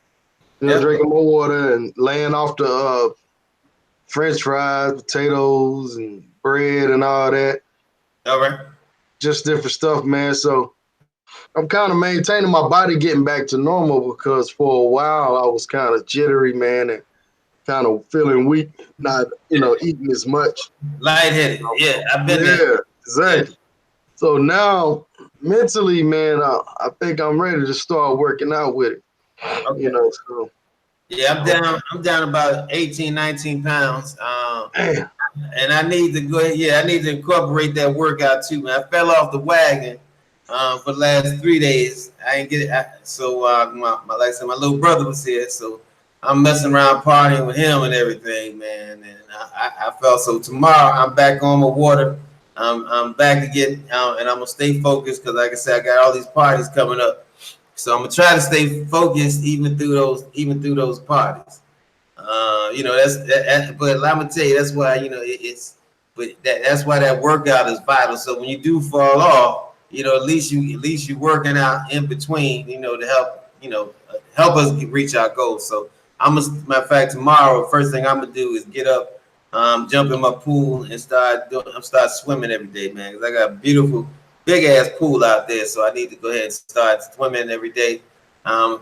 Still Yep. drinking my water and laying off the French fries, potatoes, and bread and all that. All right. Just different stuff, man. So I'm kind of maintaining my body getting back to normal because for a while I was kind of jittery, man, and kind of feeling weak, not eating as much. Lightheaded. Yeah, I've been there. Yeah, Yeah. exactly. So now mentally, man, I think I'm ready to start working out with it. Okay. So Yeah, I'm down. I'm down about 18, 19 pounds. man, And I need to go ahead. Yeah, I need to incorporate that workout too, man. I fell off the wagon for the last 3 days. I ain't get it. So like I said, my little brother was here, so I'm messing around partying with him and everything, man. And I felt so. Tomorrow I'm back on my water. I'm back again, and I'm gonna stay focused because, like I said, I got all these parties coming up. So I'm gonna try to stay focused even through those parties. But I'm gonna tell you, that's why that's why that workout is vital. So when you do fall off, at least you working out in between, to help us reach our goals. So matter of fact, tomorrow, first thing I'm gonna do is get up, jump in my pool and start swimming every day, man. Cause I got a beautiful big ass pool out there, so I need to go ahead and start swimming every day.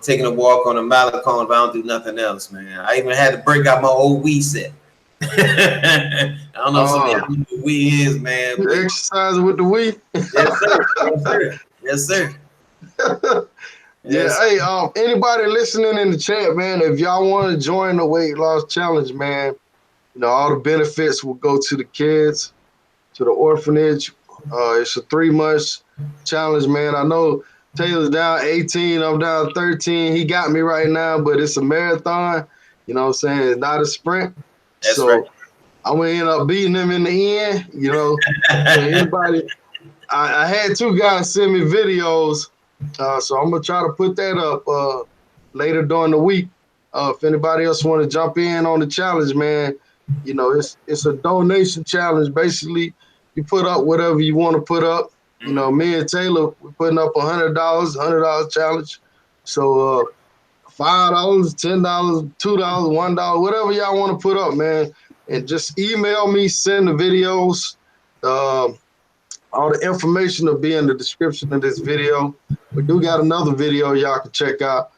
Taking a walk on a Malecon if I don't do nothing else, man. I even had to break out my old Wii set. I don't know if some of y'all know what Wii is, man. you But exercising with the Wii? yes, sir. Yes, sir. Yes, sir. Yeah. Yes. Hey, anybody listening in the chat, man, if y'all want to join the weight loss challenge, man, all the benefits will go to the kids, to the orphanage. It's a 3 months challenge, man. I know Taylor's down 18, I'm down 13. He got me right now, but it's a marathon. You know what I'm saying? It's not a sprint. That's right. So I'm gonna end up beating him in the end. So anybody, I had two guys send me videos, so I'm gonna try to put that up later during the week. If anybody else want to jump in on the challenge, man, it's a donation challenge. Basically, you put up whatever you want to put up. Me and Taylor, we're putting up $100 challenge. So $5, $10, $2, $1, whatever y'all want to put up, man. And just email me, send the videos. All the information will be in the description of this video. We do got another video y'all can check out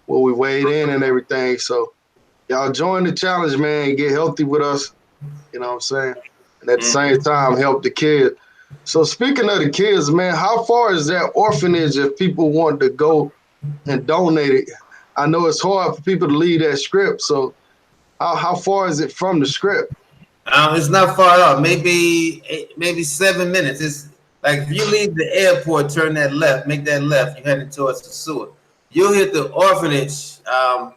where we weighed in and everything. So y'all join the challenge, man. Get healthy with us. You know what I'm saying? And at the same time, help the kids. So speaking of the kids, man, how far is that orphanage if people want to go and donate it? I know it's hard for people to leave that script. So how far is it from the script? It's not far off. Maybe 7 minutes. It's like if you leave the airport, turn that left, make that left, you're heading towards the sewer. You'll hit the orphanage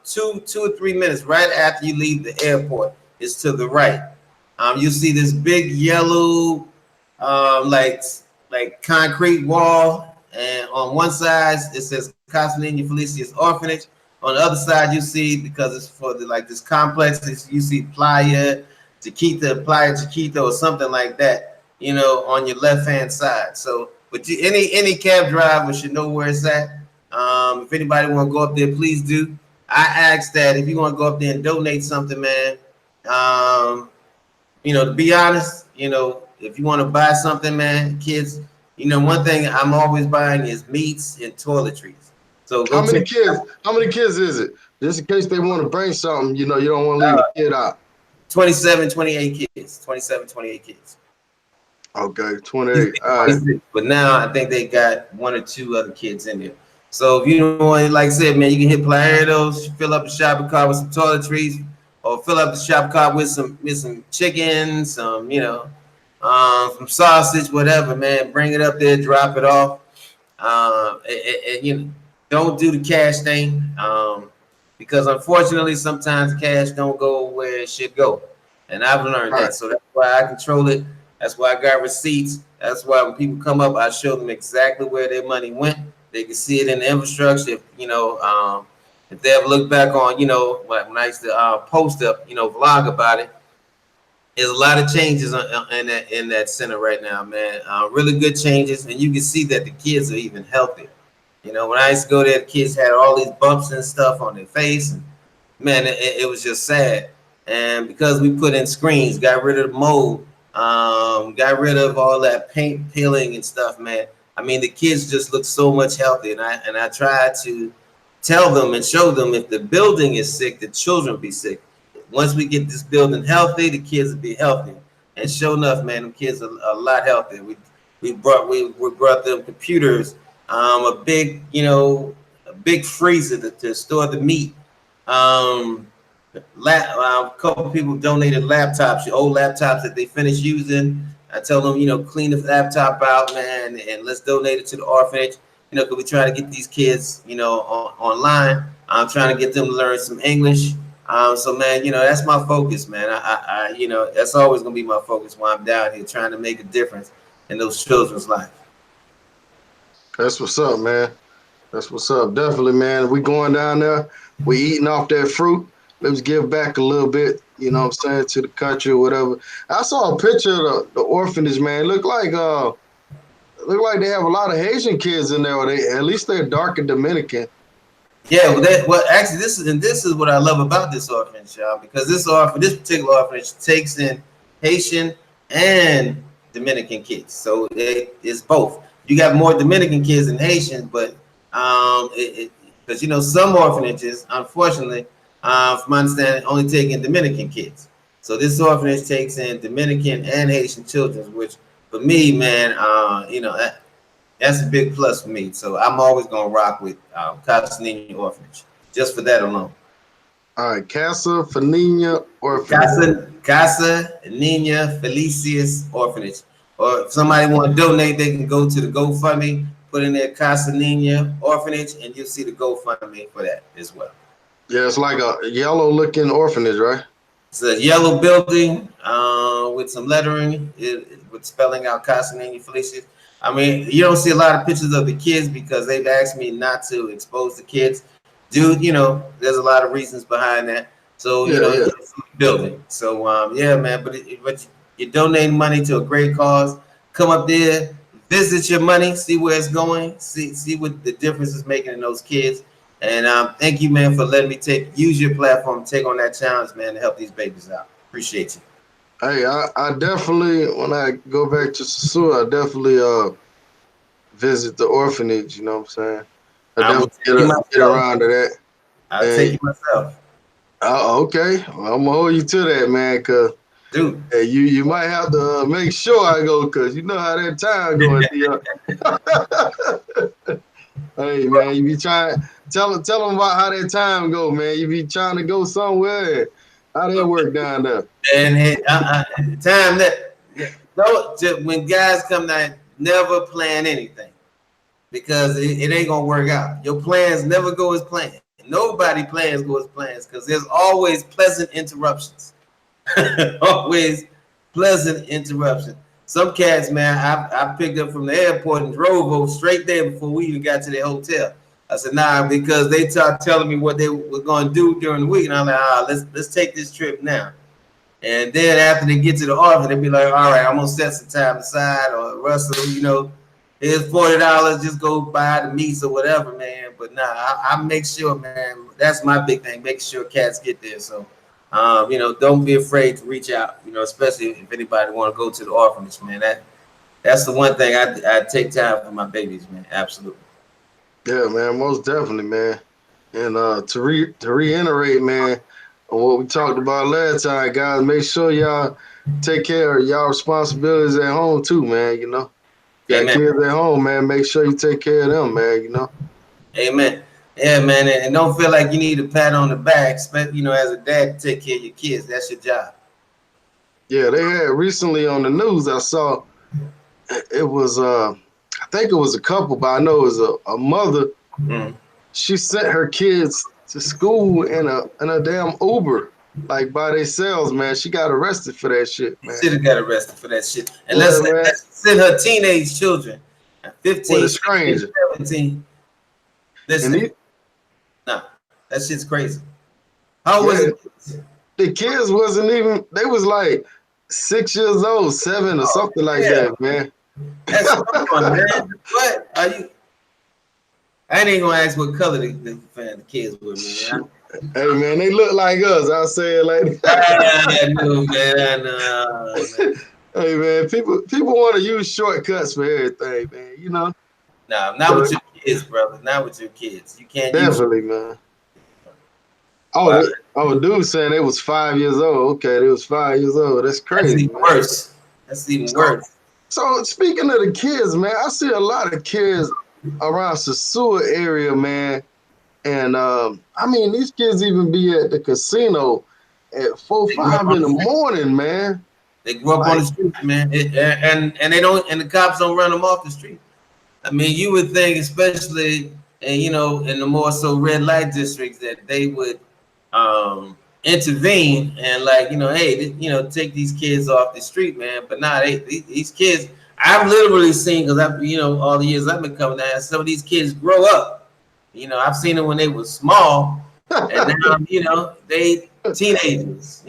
2 or 3 minutes right after you leave the airport. It's to the right. You see this big yellow, like concrete wall, and on one side it says Casa Niña Felicia's Orphanage. On the other side, you see, because it's for this complex, you see Playa Chiquita, or something like that, on your left hand side. So, but any cab driver should know where it's at. If anybody want to go up there, please do. I ask that if you want to go up there and donate something, man. To be honest, if you want to buy something, man, kids, one thing I'm always buying is meats and toiletries. So How go many check. kids? How many kids is it? Just in case they want to bring something, you don't want to leave a kid out. 27, 28 kids. 27, 28 kids. Okay, 28. All right. But now I think they got one or two other kids in there. So if you don't want, like I said, man, you can hit Playeros, fill up the shopping cart with some toiletries, or fill up the shopping cart with some chicken, some sausage, whatever, man. Bring it up there, drop it off. Don't do the cash thing, because unfortunately sometimes cash don't go where it should go, and I've learned All that. right. So that's why I control it. That's why I got receipts. That's why when people come up, I show them exactly where their money went. They can see it in the infrastructure. If they ever look back on, when I used to post up, vlog about it. There's a lot of changes in that center right now, man. Really good changes, and you can see that the kids are even healthier. When I used to go there, the kids had all these bumps and stuff on their face, and man, it was just sad. And because we put in screens, got rid of the mold, got rid of all that paint peeling and stuff, man. I mean, the kids just look so much healthier, and I try to tell them and show them if the building is sick, the children will be sick. Once we get this building healthy, the kids will be healthy. And sure enough, man, the kids are a lot healthier. We brought them computers, a big freezer to store the meat. A couple people donated laptops, old laptops that they finished using. I tell them, clean the laptop out, man, and let's donate it to the orphanage. Because we try to get these kids, online. I'm trying to get them to learn some English. So man, that's my focus, man. That's always gonna be my focus while I'm down here trying to make a difference in those children's life. That's what's up, man. That's what's up. Definitely, man. We going down there. We eating off that fruit. Let's give back a little bit, you know what I'm saying, to the country or whatever. I saw a picture of the orphanage, man. Look like they have a lot of Haitian kids in there, or at least they're dark and Dominican. Yeah, actually this is what I love about this orphanage, y'all, because this particular orphanage takes in Haitian and Dominican kids. So it's both. You got more Dominican kids than Haitian, but because some orphanages, unfortunately, from my understanding, only take in Dominican kids. So this orphanage takes in Dominican and Haitian children, which for me, man, that's a big plus for me. So I'm always gonna rock with Casa Niña Orphanage just for that alone. All right, Casa Niña Orphanage. Casa Niña Felicia's Orphanage. Or if somebody want to donate, they can go to the GoFundMe, put in their Casa Niña Orphanage, and you'll see the GoFundMe for that as well. Yeah, it's like a yellow-looking orphanage, right? It's a yellow building with some lettering with spelling out Casa Niña Felicia. I mean, you don't see a lot of pictures of the kids because they've asked me not to expose the kids. Dude, there's a lot of reasons behind that. So, it's a building. So, yeah, man, but you're donating money to a great cause. Come up there, visit your money, see where it's going, see what the difference is making in those kids. And thank you, man, for letting me use your platform to take on that challenge, man, to help these babies out. Appreciate you. Hey, I definitely, when I go back to Sasua, I definitely visit the orphanage, you know what I'm saying? I definitely get around to that. I'll take you myself. Okay. Well, I'm gonna hold you to that, man, cause dude. hey, you might have to make sure I go, cause you know how that time going. Hey, man, you be trying tell them about how that time go, man. You be trying to go somewhere. How that work down there? And time that no, when guys come down, never plan anything because it ain't gonna work out. Your plans never go as planned. Nobody plans go as plans because there's always pleasant interruptions. Always pleasant interruption. Some cats, man, I picked up from the airport and drove over straight there before we even got to the hotel. I said, nah, because they start telling me what they were going to do during the week, and I'm like, let's take this trip now. And then after they get to the office, they be like, all right, I'm gonna set some time aside, or Russell, here's $40, just go buy the meats or whatever, man. But nah, I make sure, man, that's my big thing, make sure cats get there. So don't be afraid to reach out, especially if anybody want to go to the orphanage, man. That's the one thing I take time for my babies, man. Absolutely. Yeah, man, most definitely, man. And to reiterate, man, on what we talked about last time, guys, make sure y'all take care of y'all responsibilities at home too, man. Got Amen. kids at home, man. Make sure you take care of them, man. Amen. Yeah, man, and don't feel like you need a pat on the back, especially as a dad to take care of your kids. That's your job. Yeah, they had recently on the news. I saw it was I think it was a couple, but I know it was a mother. Mm. She sent her kids to school in a damn Uber, like by themselves, man. She got arrested for that shit, man. Should have got arrested for that shit. And Yeah, man. let's send her teenage children, With 15, a 16, stranger. 17. And Listen, nah, that shit's crazy. How was yeah, it? the kids wasn't even, they was like 6 years old, 7 or Oh, something like yeah. that, man. That's come on, man. What are you? I ain't gonna ask what color the kids were, man. Hey, man, they look like us. I'll say it like that. I know, man. I know, man. Hey, man, people want to use shortcuts for everything, man. Nah, not So with your kids, brother. Not with your kids. You can't use. definitely, man. Oh, Wow, dude saying they was 5 years old. Okay, they was 5 years old. That's that's crazy, even man. worse. That's even So, worse. so speaking of the kids, man, I see a lot of kids around Sasua area, man. And I mean, these kids even be at the casino at 4, They grew up 5 on in the the street. morning, man. They grew up on Like, the street, man. And they don't, and the cops don't run them off the street. I mean, you would think, especially and in the more so red light districts, that they would intervene and hey, take these kids off the street, man. But nah, these kids, I've literally seen, because I've all the years I've been coming down, some of these kids grow up. I've seen them when they were small, and now they teenagers.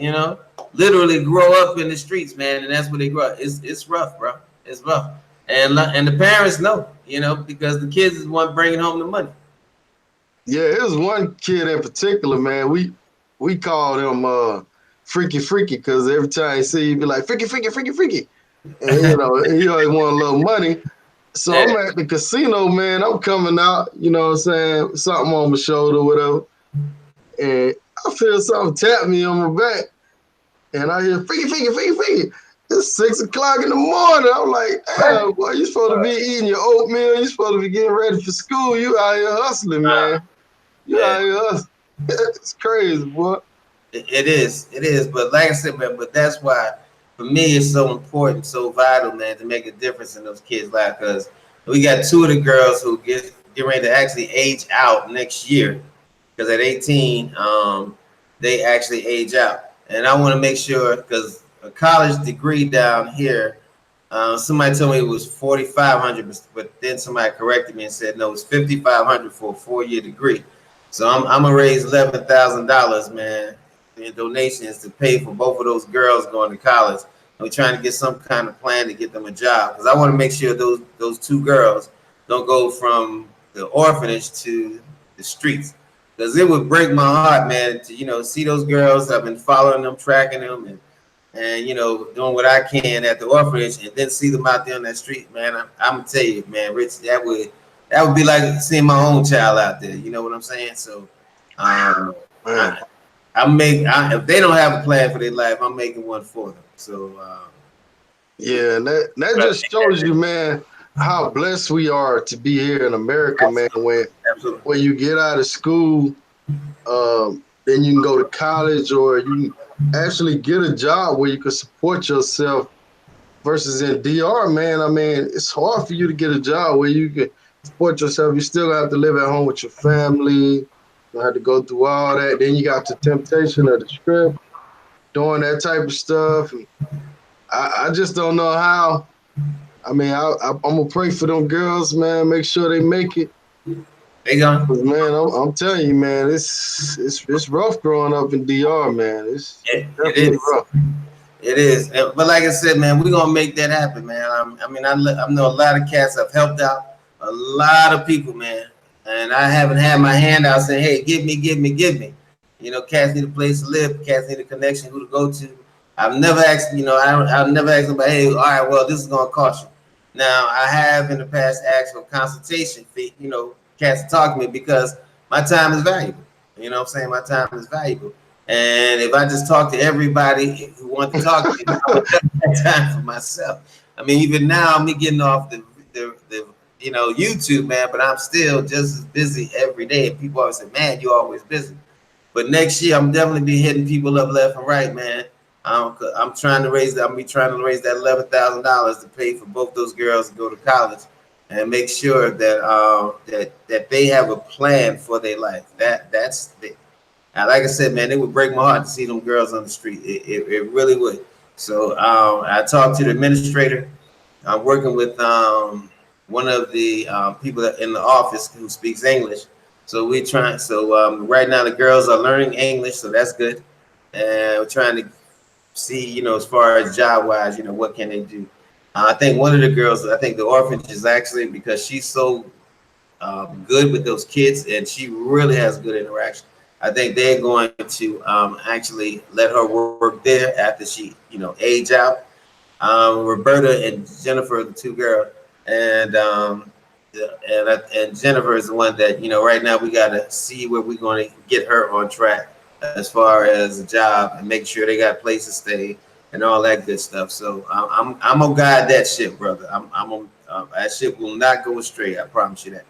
Literally grow up in the streets, man, and that's where they grow up. It's rough, bro. It's rough, and the parents know, because the kids is one bringing home the money. yeah, it was one kid in particular, man. We called him Freaky Freaky because every time he see, he'd be like Freaky Freaky Freaky Freaky, and he always want a little money. So Yeah, I'm at the casino, man. I'm coming out, you know what I'm saying, something on my shoulder, whatever, and I feel something tap me on my back, and I hear Freaky Freaky Freaky Freaky. It's 6 o'clock in the morning. I'm like, damn, boy, you supposed to be eating your oatmeal. You supposed to be getting ready for school. You out here hustling, man. You yeah. out here hustling. It's crazy, boy. It is. But like I said, man, but that's why for me it's so important, so vital, man, to make a difference in those kids' lives. Because we got two of the girls who get ready to actually age out next year. Because at 18, they actually age out, and I want to make sure, because a college degree down here, somebody told me it was 4,500, but then somebody corrected me and said no, it's 5,500 for a 4-year degree. So I'm gonna raise $11,000, man, in donations to pay for both of those girls going to college. And we're trying to get some kind of plan to get them a job, because I want to make sure those two girls don't go from the orphanage to the streets. Because it would break my heart, man, to see those girls. I've been following them, tracking them, and doing what I can at the orphanage, and then see them out there on that street, man. I'm gonna tell you, man, Rich, that would be like seeing my own child out there. You know what I'm saying? So, Man. I if they don't have a plan for their life, I'm making one for them. So Yeah, and that just shows you, man, how blessed we are to be here in America, man. absolutely. When you get out of school, then you can go to college, or you can actually get a job where you can support yourself. Versus in DR, man, I mean, it's hard for you to get a job where you can support yourself. You still have to live at home with your family. You have to go through all that. Then you got the temptation of the strip, doing that type of stuff. And I just don't know how. I mean, I'm gonna pray for them girls, man. Make sure they make it. They gone. 'Cause, man, I'm telling you, man, it's rough growing up in DR, man. It's It definitely is. rough. It is. But like I said, man, we're gonna make that happen, man. I know a lot of cats have helped out a lot of people, man, and I haven't had my hand out saying, "Hey, give me, give me, give me." You know, cats need a place to live. Cats need a connection, who to go to. I've never asked, I've never asked them, "Hey, all right, well, this is gonna cost you." Now, I have in the past asked for consultation fee. Cats to talk to me because my time is valuable. You know what I'm saying? My time is valuable. And if I just talk to everybody who wants to talk to me, I would never have time for myself. I mean, even now, me getting off the YouTube, man, but I'm still just as busy every day. And people always say, "Man, you're always busy." But next year, I'm definitely be hitting people up left and right, man. I'm trying to raise that. I'm be trying to raise that $11,000 to pay for both those girls to go to college, and make sure that they have a plan for their life. That's the, and like I said, man, it would break my heart to see them girls on the street. It really would. So I talked to the administrator. I'm working with one of the people in the office who speaks English. So we trying. So right now the girls are learning English, so that's good. And we're trying to see, as far as job wise, what can they do. I think one of the girls, I think the orphanage is actually because she's so good with those kids, and she really has good interaction. I think they're going to actually let her work there after she, age out. Roberta and Jennifer, the two girls, and and Jennifer is the one that right now we got to see where we're going to get her on track as far as a job and make sure they got a place to stay and all that good stuff. So I'm gonna guide that ship, brother. That ship will not go astray. I promise you that.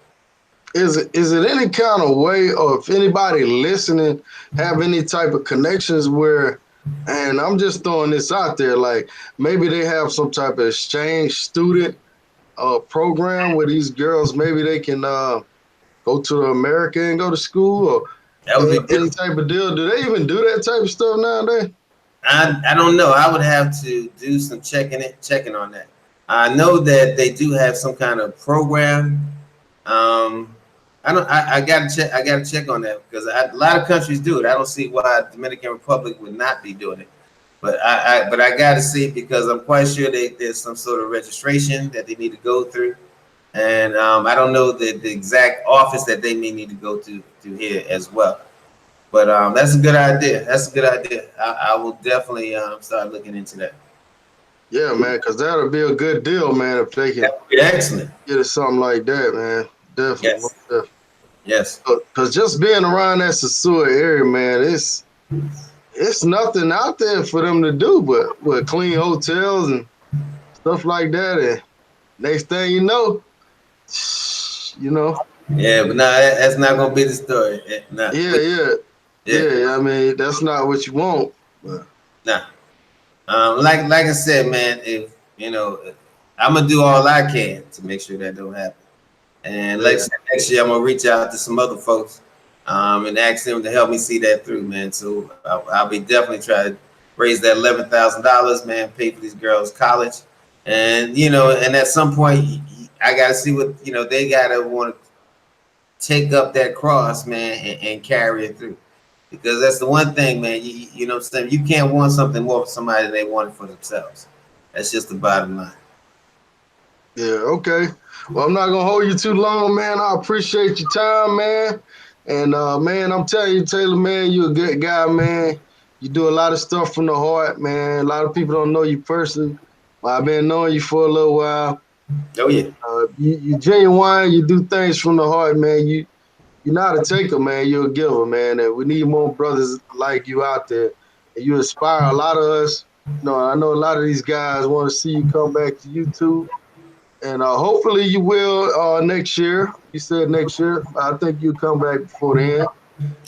Is it any kind of way, or if anybody listening have any type of connections where, and I'm just throwing this out there, like maybe they have some type of exchange student program where these girls maybe they can go to America and go to school, or That would be any beautiful. type of deal? Do they even do that type of stuff nowadays? I don't know. I would have to do some checking on that. I know that they do have some kind of program. Um, I don't. I gotta check. I gotta check on that because a lot of countries do it. I don't see why Dominican Republic would not be doing it. But I gotta see because I'm quite sure there's some sort of registration that they need to go through, and I don't know the exact office that they may need to go to here as well. But that's a good idea. That's a good idea. I will definitely start looking into that. Yeah, man, because that'll be a good deal, man, if they can That would be excellent. get it something like that, man. Definitely, most Yes. definitely. Yes. Because just being around that Sasua area, man, it's nothing out there for them to do but clean hotels and stuff like that. And next thing you know, you know, Yeah, but no, that's not gonna be the story. Nah, yeah, yeah, yeah, yeah. I mean, that's not what you want. But nah. Like I said, man, if I'm gonna do all I can to make sure that don't happen. And yeah, next year, I'm gonna reach out to some other folks, and ask them to help me see that through, man. So I'll be definitely trying to raise that $11,000, man, pay for these girls' college, and and at some point, I gotta see what they gotta want to take up that cross, man, and carry it through. Because that's the one thing, man. You know what I'm saying? You can't want something more for somebody than they want it for themselves. That's just the bottom line. yeah. Okay. Well, I'm not gonna hold you too long, man. I appreciate your time, man. And man, I'm telling you, Taylor, man, you're a good guy, man. You do a lot of stuff from the heart, man. A lot of people don't know you personally. But I've been knowing you for a little while. Oh And yeah. you genuine. You do things from the heart, man. You you're not a taker, man. You're a giver, man. And we need more brothers like you out there. And you inspire a lot of us. I know a lot of these guys want to see you come back to YouTube. And hopefully you will next year. You said next year. I think you'll come back before then.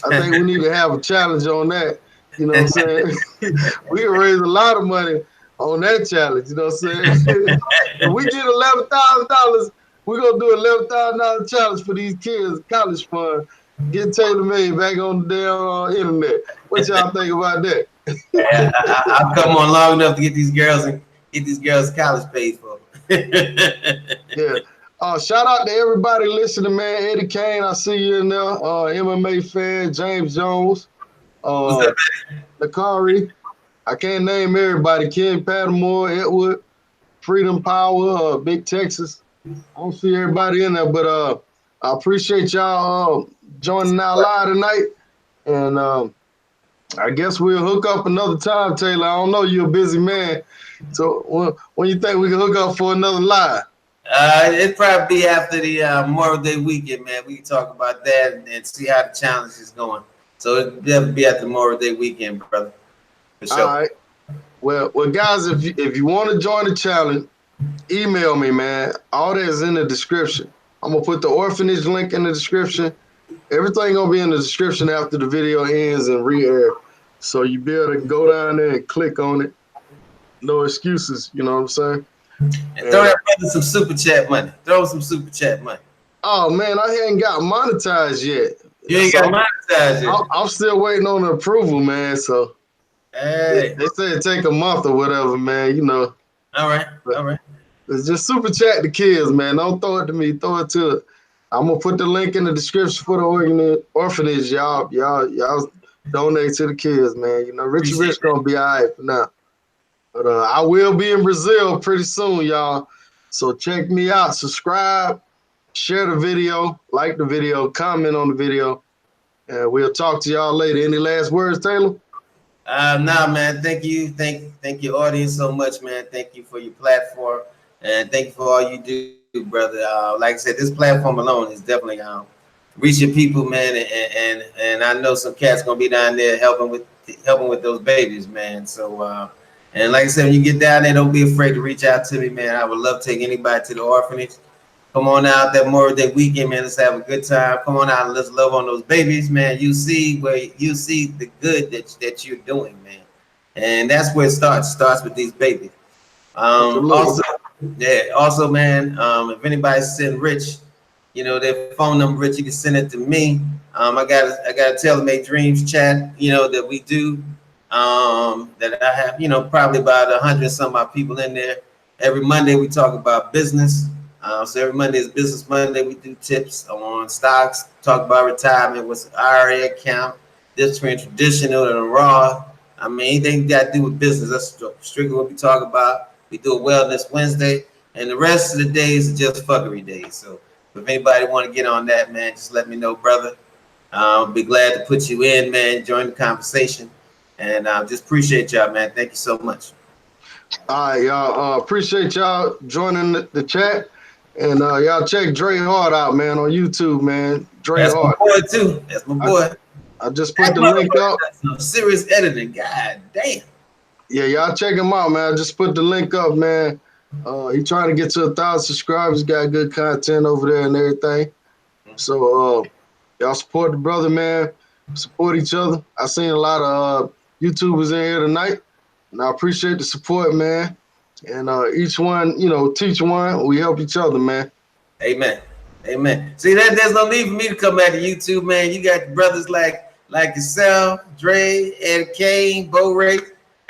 I think we need to have a challenge on that. You know what I'm saying? We can raise a lot of money on that challenge. You know what I'm saying? If we get $11,000, we're gonna do $11,000 challenge for these kids, college fund. Get Taylor Made back on the damn internet. What y'all think about that? I'll come on long enough to get these girls college paid for. Yeah. Shout out to everybody listening, man. Eddie Kane, I see you in there. MMA fan, James Jones, What's up, Lakari. I can't name everybody. Ken Pattermore, Edward, Freedom Power, Big Texas. I don't see everybody in there, but I appreciate y'all joining our live tonight. And I guess we'll hook up another time, Taylor. I don't know, you're a busy man. So when you think we can hook up for another live? It'd probably be after the Memorial Day weekend, man. We can talk about that and see how the challenge is going. So it'll definitely be after Memorial Day weekend, brother. For sure. All right. Well, guys, if you want to join the challenge, email me, man. All that is in the description. I'm gonna put the orphanage link in the description. Everything gonna be in the description after the video ends and re-air. So you be able to go down there and click on it. No excuses, you know what I'm saying? And throw that brother some super chat money. Throw some super chat money. Oh man, I hadn't got monetized yet. You ain't got monetized yet. I'm still waiting on the approval, man. So hey, they say it take a month or whatever, man. You know. All right. It's just super chat the kids, man. Don't throw it to me. Throw it to. I'm gonna put the link in the description for the orphanage. Y'all donate to the kids, man. You know, Richie Rich gonna be all right for now. But I will be in Brazil pretty soon, y'all. So check me out. Subscribe, share the video, like the video, comment on the video, and we'll talk to y'all later. Any last words, Taylor? Nah, man. Thank you. Thank your audience so much, man. Thank you for your platform, and thank you for all you do, brother. Like I said, this platform alone is definitely reaching people, man. And I know some cats gonna be down there helping with those babies, man. So. And like I said, when you get down there, don't be afraid to reach out to me, man. I would love to take anybody to the orphanage. Come on out that Memorial Day weekend, man. Let's have a good time. Come on out and let's love on those babies, man. You see the good that you're doing, man. And that's where it starts. It starts with these babies. Also, man, if anybody's sending Rich, their phone number, Rich, you can send it to me. I got a Taylor Made Dreams chat, that we do. That I have, probably about 100 some odd people in there. Every Monday we talk about business. So every Monday is Business Monday. We do tips on stocks, talk about retirement, what's an IRA account, this between traditional and raw. I mean, anything got to do with business, that's strictly what we talk about. We do a Wellness Wednesday, and the rest of the days are just fuckery days. So if anybody want to get on that, man, just let me know, brother. I'll be glad to put you in, man, join the conversation. And just appreciate y'all, man. Thank you so much. All right, y'all. Appreciate y'all joining the chat. And y'all check Dre Hard out, man, on YouTube, man. Dre Hard. That's my boy, too. That's my boy. I just put the link up. Some serious editing. God damn. Yeah, y'all check him out, man. I just put the link up, man. He trying to get to 1,000 subscribers. Got good content over there and everything. So y'all support the brother, man. Support each other. I seen a lot of YouTubers in here tonight, and I appreciate the support, man. And each one, teach one. We help each other, man. Amen. See, there's no need for me to come back to YouTube, man. You got brothers like yourself, Dre, Ed Kane, Bo Ray.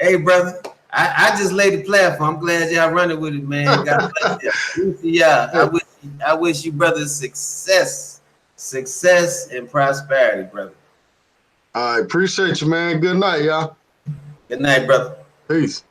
Hey, brother, I just laid the platform. I'm glad y'all running with it, man. God bless you. Yeah, I wish you brothers success and prosperity, brother. I appreciate you, man. Good night, y'all. Good night, brother. Peace.